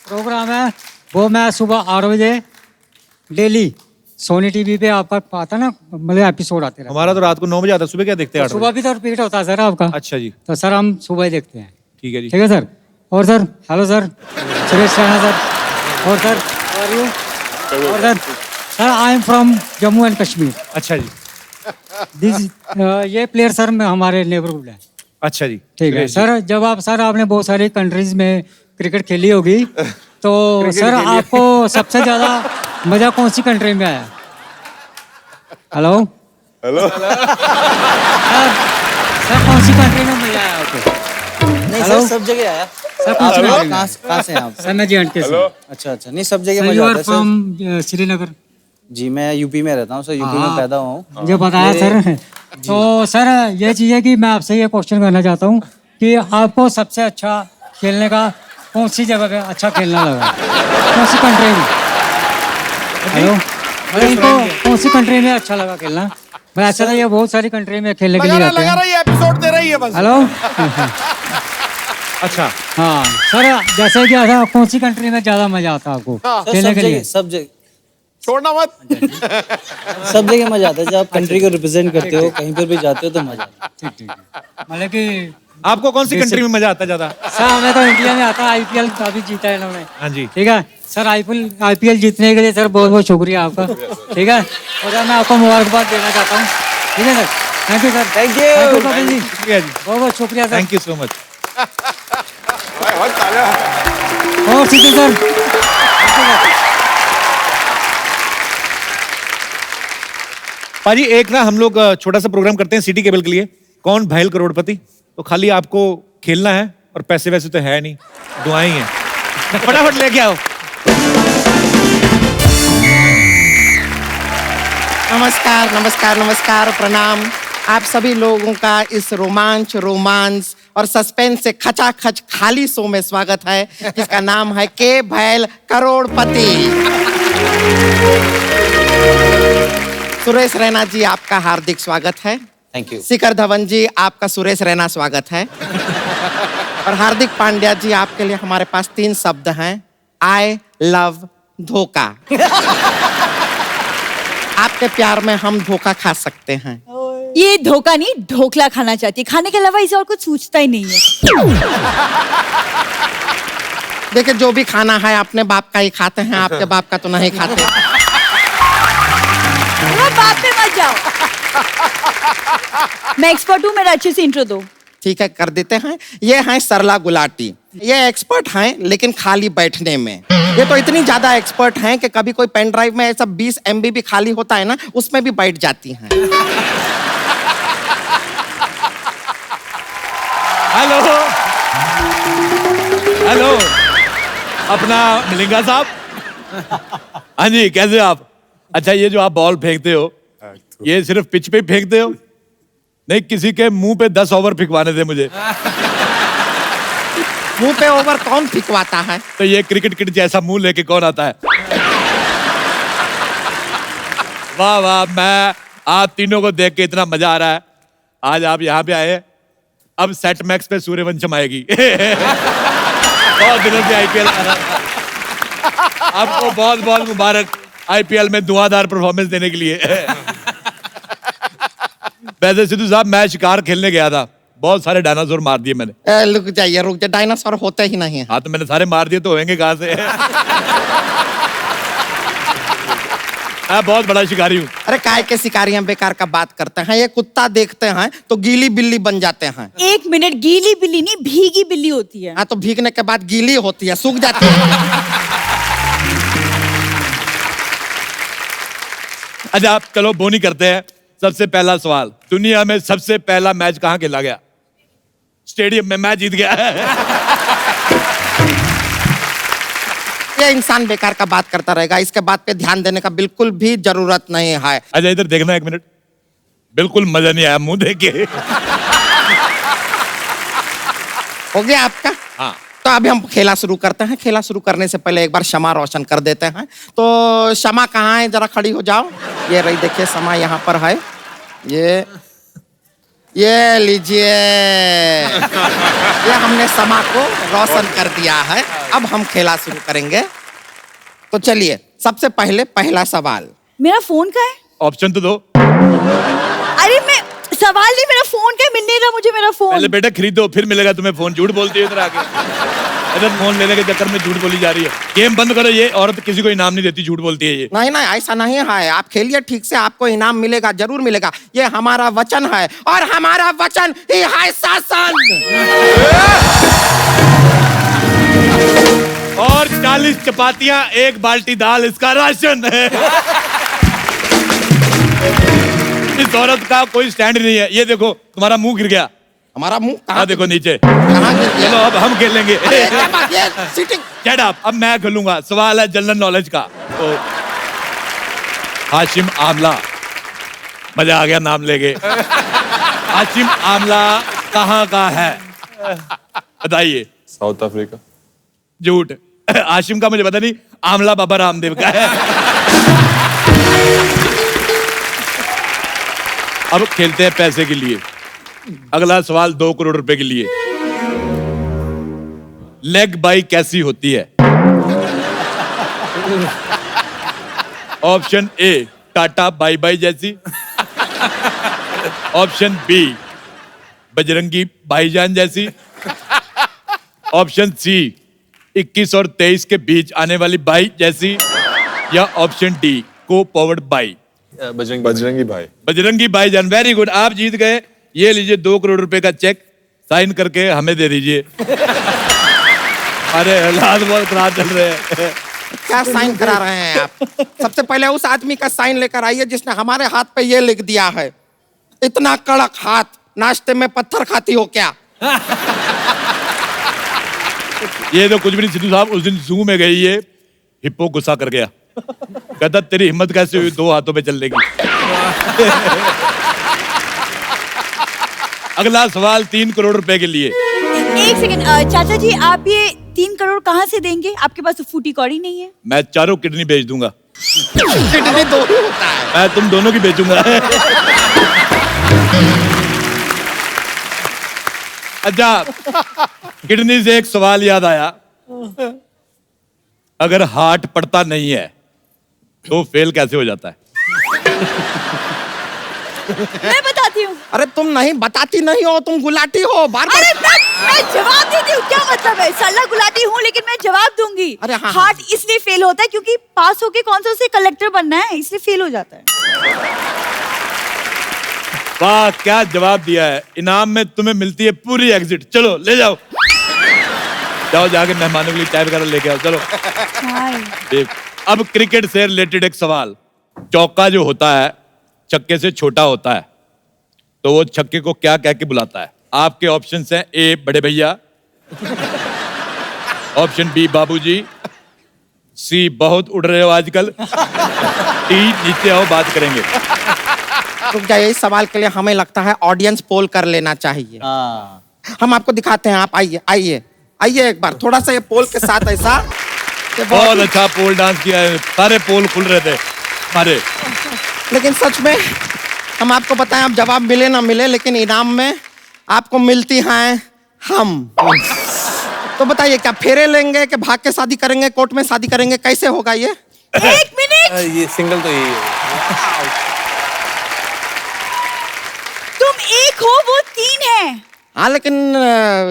प्रोग्राम है वो मैं सुबह 8 बजे डेली सोनी टीवी पे आपका आता ना, मतलब एपिसोड आते रहते हमारा तो रात को 9 बजे आता है, सुबह क्या देखते हैं? हैं। सुबह भी तो रिपीट होता है सर आपका। अच्छा जी। तो सर हम सुबह ही देखते हैं। ठीक है जी। ठीक है सर। और sir, hello sir, Suresh Raina sir. और सर, हाउ आर यू? और sir I am from Jammu and Kashmir. अच्छा जी। दिस ये प्लेयर सर में हमारे नेबरहुड है। अच्छा जी। ठीक है सर। जब आपने बहुत सारी कंट्रीज में क्रिकेट खेली होगी, तो सर आपको सबसे ज्यादा मजा कौन सी कंट्री में आया? हेलो हेलो सर, कौन सी कंट्री में मजा आया आपको? नहीं हेलो? सर, सब जगह आया। सर, कौन सी कंट्री में? कहाँ से हैं आप? सर, मैं JNK से। अच्छा अच्छा, नहीं सब जगह सर, मजा यू आता आर है सर। फ्रॉम श्रीनगर। जी मैं यूपी में रहता हूँ सर, यूपी में पैदा हुआ हूँ। मुझे बताया सर। तो सर ये चीज़ है कि मैं आपसे ये क्वेश्चन करना चाहता हूँ कि आपको सबसे अच्छा खेलने का कौन सी जगह पे अच्छा खेलना लगा, कौन सी कंट्री में? हेलो, अरे इनको कौन सी कंट्री में अच्छा लगा खेलना? मैं ऐसा था, ये बहुत सारी कंट्री में खेलने के लिए जाते हैं। रही है, एपिसोड दे रही है बस। हेलो। अच्छा हाँ सर, जैसे कि ऐसा कौन सी कंट्री में ज्यादा मजा आता है आपको सर, खेलने के लिए? सब जगह छोड़ना मत। सब जगह मजा आता है। जब आप कंट्री को रिप्रेजेंट करते हो, कहीं पर भी जाते हो तो मजा आता है। ठीक ठीक। मतलब कि आपको कौन सी कंट्री में मजा आता है ज्यादा? सर हमें तो इंडिया में आता है। IPL काफी जीता है इन्होंने। हाँ जी। ठीक है सर, IPL जीतने के लिए सर बहुत बहुत शुक्रिया आपका। ठीक है, और सर मैं आपको मुबारकबाद देना चाहता हूँ। ठीक है sir, thank you sir. Thank you Kapil ji, शुक्रिया जी। बहुत बहुत शुक्रिया sir. Thank you so much. और सीधे सर। पाजी, एक ना हम लोग छोटा सा प्रोग्राम करते हैं सिटी केबल के लिए, कौन भैल करोड़पति। तो खाली आपको खेलना है और पैसे वैसे तो है नहीं, दुआएं ही हैं। फटाफट लेके आओ। नमस्कार नमस्कार नमस्कार, प्रणाम। आप सभी लोगों का इस रोमांस और सस्पेंस से खचाखच खाली शो में स्वागत है, जिसका नाम है के भैल करोड़पति। सुरेश रैना जी, आपका हार्दिक स्वागत है। Thank you. शिखर धवन जी, आपका सुरेश रैना स्वागत है। और हार्दिक पांड्या जी, आपके लिए हमारे पास 3 शब्द हैं, आई लव धोखा। आपके प्यार में हम धोखा खा सकते हैं। ये धोखा नहीं, ढोकला खाना चाहती है। खाने के अलावा इसे और कुछ सूझता ही नहीं है। देखिए, जो भी खाना है अपने बाप का ही खाते हैं, आपके बाप का तो नहीं खाते। वो बाप पे मत जाओ। मैं एक्सपर्ट हूँ, मेरा अच्छे से इंट्रो दो। ठीक है, कर देते हैं। ये हैं सरला गुलाटी। ये एक्सपर्ट हैं लेकिन खाली बैठने में। ये तो इतनी ज्यादा एक्सपर्ट हैं कि कभी कोई पेन ड्राइव में ऐसा 20 MB भी खाली होता है ना, उसमें भी बैठ जाती हैं। हेलो हेलो, अपना मलिंगा साहब। हाँ जी, कैसे आप? अच्छा, ये जो आप बॉल फेंकते हो, ये सिर्फ पिच पे फेंकते हो? नहीं, किसी के मुंह पे 10 ओवर फिकवाने थे मुझे। मुंह पे ओवर कौन फिकवाता है? तो ये क्रिकेट किट जैसा मुंह लेके कौन आता है? वाह वाह, मैं आप तीनों को देख के इतना मजा आ रहा है। आज आप यहाँ पे आए, अब सेट मैक्स पे सूर्यवंशम आएगी। बहुत दिनों से IPL आ रहा था। आपको बहुत बहुत मुबारक IPL में धुआंधार परफॉर्मेंस देने के लिए। वैसे सिद्धू साहब, मैं शिकार खेलने गया था, बहुत सारे डायनासोर मार दिए मैंने। रुक जाइए, डायनासोर होते ही नहीं है। हाँ, तो मैंने सारे मार दिए, तो होंगे कहाँ से? मैं बहुत बड़ा शिकारी हूँ। अरे काय के शिकारी हैं, बेकार का बात करते हैं। ये कुत्ता देखते हैं तो गीली बिल्ली बन जाते हैं। 1 मिनट, गीली बिल्ली नहीं, भीगी बिल्ली होती है। हाँ, तो भीगने के बाद गीली होती है, सूख जाती है। अच्छा, आप चलो बोनी करते हैं। सबसे पहला सवाल, दुनिया में सबसे पहला मैच कहाँ खेला गया? स्टेडियम में। मैं जीत गया। ये इंसान बेकार का बात करता रहेगा, इसके बात पे ध्यान देने का बिल्कुल भी जरूरत नहीं है। अच्छा, इधर देखना 1 मिनट। बिल्कुल मजा नहीं आया मुंह देख के। हो गया आपका? हाँ। तो अभी हम खेला शुरू करते हैं। खेला शुरू करने से पहले एक बार क्षमा रोशन कर देते हैं। तो क्षमा कहाँ है, जरा खड़ी हो जाओ। ये रही, देखिए क्षमा यहाँ पर है। ये लीजिए, ये हमने क्षमा को रोशन कर दिया है। अब हम खेला शुरू करेंगे। तो चलिए, सबसे पहले पहला सवाल। मेरा फोन का है? ऑप्शन तो दो। अरे मैं सवाल नहीं, मेरा फोन का है, मिल नहीं रहा मुझे मेरा फोन। पहले बेटा खरीदो, फिर मिलेगा तुम्हें फोन। झूठ बोलती है इधर आके। इधर फोन लेने के चक्कर में झूठ बोली जा रही है। गेम बंद करो, ये औरत किसी को इनाम नहीं देती, झूठ बोलती है ये। नहीं नहीं, ऐसा नहीं है। आप खेलिए ठीक से, आपको इनाम मिलेगा, जरूर मिलेगा। ये हमारा वचन है और हमारा वचन ही है शासन। और 40 चपातियां, 1 बाल्टी दाल इसका राशन है। इस औरत का कोई स्टैंड नहीं है। ये देखो, तुम्हारा मुंह गिर गया। हमारा मुंह कहाँ देखो नीचे। कहाँ गिर गया? चलो अब हम खेलेंगे। सीटिंग। Shut up, अब मैं खेलूंगा। सवाल है जनरल नॉलेज का। तो हाशिम आमला, मजा आ गया नाम लेके। हाशिम आमला कहाँ का है बताइए? South Africa. झूठ। हाशिम का मुझे पता नहीं, आमला बाबा रामदेव का है। अब खेलते हैं पैसे के लिए। अगला सवाल 2 करोड़ रुपए के लिए। लेग बाई कैसी होती है? Option A, tata bye by जैसी। ऑप्शन बी, बजरंगी भाईजान जैसी। ऑप्शन सी, 21 और 23 के बीच आने वाली बाई जैसी। या ऑप्शन डी, को पावर्ड बाई। बजरंगी भाई। बजरंगी भाईजान, वेरी गुड, आप जीत गए। ये लीजिए 2 करोड़ रुपए का चेक, साइन करके हमें दे दीजिए। अरे हालात बहुत खराब चल रहे हैं। क्या साइन करा रहे हैं आप? सबसे पहले उस आदमी का साइन लेकर आइए जिसने हमारे हाथ पे ये लिख दिया है। इतना कड़क हाथ, नाश्ते में पत्थर खाती हो क्या? ये तो कुछ भी नहीं सिद्धू साहब। उस दिन जू में गई, ये हिप्पो गुस्सा कर गया। कहता तेरी हिम्मत कैसे हुई 2 हाथों पे चलने की। अगला सवाल 3 करोड़ रुपए के लिए। एक सेकंड, चाचा जी, आप ये 3 करोड़ कहाँ से देंगे? आपके पास तो फूटी कौड़ी नहीं है। मैं चारों किडनी बेच दूंगा। किडनी 2 होता है। मैं तुम दोनों की बेचूंगा। अच्छा, किडनी से एक सवाल याद आया। अगर हार्ट पड़ता नहीं है तो फेल कैसे हो जाता है? मैं बताती हूँ। अरे तुम नहीं बताती नहीं हो, तुम गुलाटी हो। बार बार। अरे मैं जवाब देती हूँ, क्या मतलब है? सल्ला गुलाटी हूँ लेकिन मैं जवाब दूंगी। अरे हाँ, हार्ट इसलिए फेल होता है क्योंकि पास होके कौन सा उसे कलेक्टर बनना है, इसलिए फेल हो जाता है। वाह, क्या जवाब दिया है। इनाम में तुम्हें मिलती है पूरी एग्जिट। चलो ले जाओ, जाओ जाके मेहमानों के लिए चाय वगैरह लेके आओ। चलो। देख, अब क्रिकेट से रिलेटेड एक सवाल। चौका जो होता है छक्के से छोटा होता है, तो वो छक्के को क्या कह के बुलाता है? आपके ऑप्शंस हैं, ए बड़े भैया, ऑप्शन बी बाबूजी, सी बहुत उड़ रहे हो आजकल, डी नीचे आओ बात करेंगे। तो क्या इस सवाल के लिए हमें लगता है ऑडियंस पोल कर लेना चाहिए। हम आपको दिखाते हैं, आप आइए आइए आइए एक बार, थोड़ा सा ये पोल के साथ ऐसा। बहुत अच्छा पोल डांस किया है, सारे पोल खुल रहे थे हमारे। लेकिन सच में हम आपको बताएं, अब जवाब मिले ना मिले, लेकिन इनाम में आपको मिलती हैं हम। तो बताइए, क्या फेरे लेंगे कि भाग के शादी करेंगे, कोर्ट में शादी करेंगे, कैसे होगा ये? 1 मिनट। ये सिंगल तो यही है। तुम 1 हो, वो 3 है। हाँ, लेकिन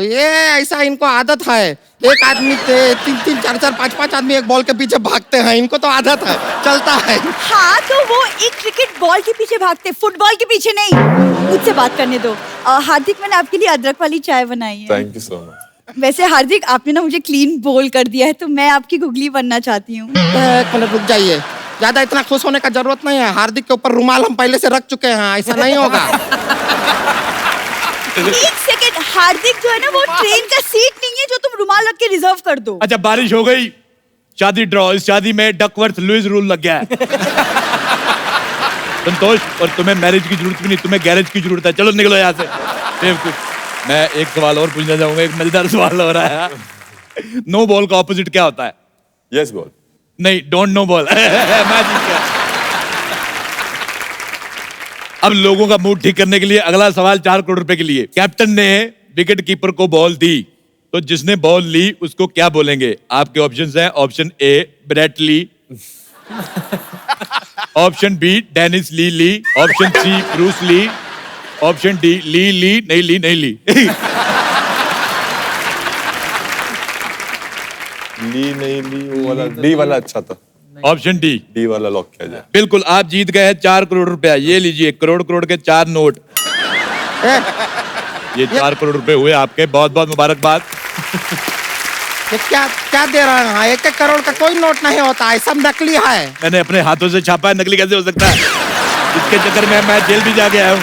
ये ऐसा इनको आदत है। एक आदमी 3-3, 4-4, 5-5 आदमी एक बॉल के पीछे भागते हैं, इनको तो आदत है, चलता है। हाँ, तो वो एक क्रिकेट बॉल के पीछे भागते, फुटबॉल के पीछे नहीं। मुझसे बात करने दो। हार्दिक, मैंने आपके लिए अदरक वाली चाय बनाई है। Thank you so much. वैसे हार्दिक, आपने ना मुझे क्लीन बोल कर दिया है, तो मैं आपकी गुगली बनना चाहती हूँ। एक मिनट रुक जाइए, ज्यादा इतना खुश होने का जरूरत नहीं है। हार्दिक के ऊपर रुमाल हम पहले से रख चुके हैं, ऐसा नहीं होगा। 1 सेकंड, हार्दिक जो है ना, वो ट्रेन का सीट नहीं है जो तुम रुमाल रख के रिजर्व कर दो। अच्छा, बारिश हो गई, शादी ड्रॉ। इस शादी में डकवर्थ लुईस रूल लग गया है। संतोष, और तुम्हें मैरिज की जरूरत भी नहीं, तुम्हें गैरेज की जरूरत है। चलो निकलो यहाँ से। बेवकूफ। मैं एक सवाल और पूछना चाहूंगा, एक मजेदार सवाल हो रहा है। नो बॉल का ऑपोजिट क्या होता है? Yes ball. नहीं, डोंट नो बॉल। मैं जीत गया। अब लोगों का मूड ठीक करने के लिए अगला सवाल 4 करोड़ रुपए के लिए। कैप्टन ने विकेट कीपर को बॉल दी, तो जिसने बॉल ली उसको क्या बोलेंगे? आपके ऑप्शंस हैं, option A Brett Lee, option B Dennis Lee Lee, option C Bruce Lee, option D Lee Lee नहीं ली नहीं ली। ली नहीं ली, वो वाला डी वाला अच्छा था। ऑप्शन डी वाला लॉक किया जाए। बिल्कुल, आप जीत गए हैं 4 करोड़ रुपया। ये लीजिए, करोड़ करोड़ के 4 नोट। ये 4 करोड़ रुपए हुए आपके, बहुत बहुत मुबारकबाद। ये क्या क्या दे रहा है? 1-1 करोड़ का कोई नोट नहीं होता है, सब नकली है। मैंने अपने हाथों से छापा है, नकली कैसे हो सकता है? इसके चक्कर में मैं जेल भी जाके आया हूँ।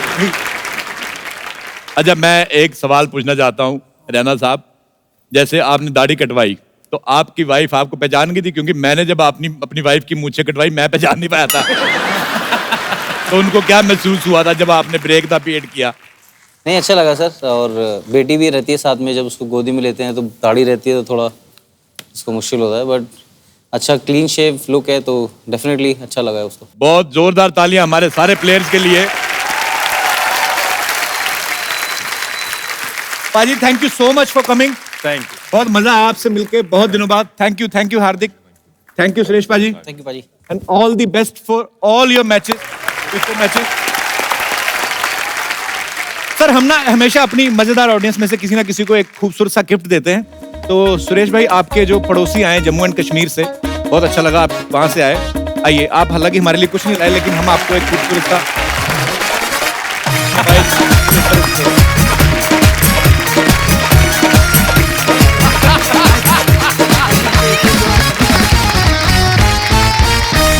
अच्छा, मैं एक सवाल पूछना चाहता हूँ रैना साहब, जैसे आपने दाढ़ी कटवाई तो आपकी वाइफ आपको पहचान गई थी? क्योंकि मैंने जब अपनी वाइफ की मूंछें कटवाई मैं पहचान नहीं पाया था। तो उनको क्या महसूस हुआ था जब आपने ब्रेक द पीरियड किया? नहीं, अच्छा लगा सर। और बेटी भी रहती है साथ में, जब उसको गोदी में लेते हैं तो दाढ़ी रहती है तो थोड़ा उसको मुश्किल होता है, बट अच्छा क्लीन शेव लुक है तो डेफिनेटली अच्छा लगा है उसको। बहुत जोरदार तालियां हमारे सारे प्लेयर्स के लिए। पाजी, thank you so much for coming. Thank you. बहुत मजा आया आपसे मिलके, बहुत दिनों बाद। Thank you Hardik. Thank you Suresh पाजी। थैंक यू पाजी। And all the best for all your matches. Sir, हम ना हमेशा अपनी मजेदार ऑडियंस में से किसी ना किसी को एक खूबसूरत सा गिफ्ट देते हैं। तो सुरेश भाई, आपके जो पड़ोसी आए जम्मू एंड कश्मीर से, बहुत अच्छा लगा आप वहां से आए। आइए, आप हालांकि हमारे लिए कुछ नहीं लाए, लेकिन हम आपको एक खूबसूरत सा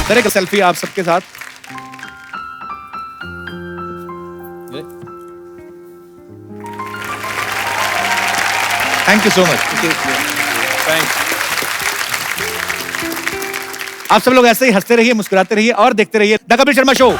सर एक सेल्फी आप सबके साथ। Thank you so much. आप सब लोग ऐसे ही हंसते रहिए, मुस्कुराते रहिए और देखते रहिए द कपिल शर्मा शो।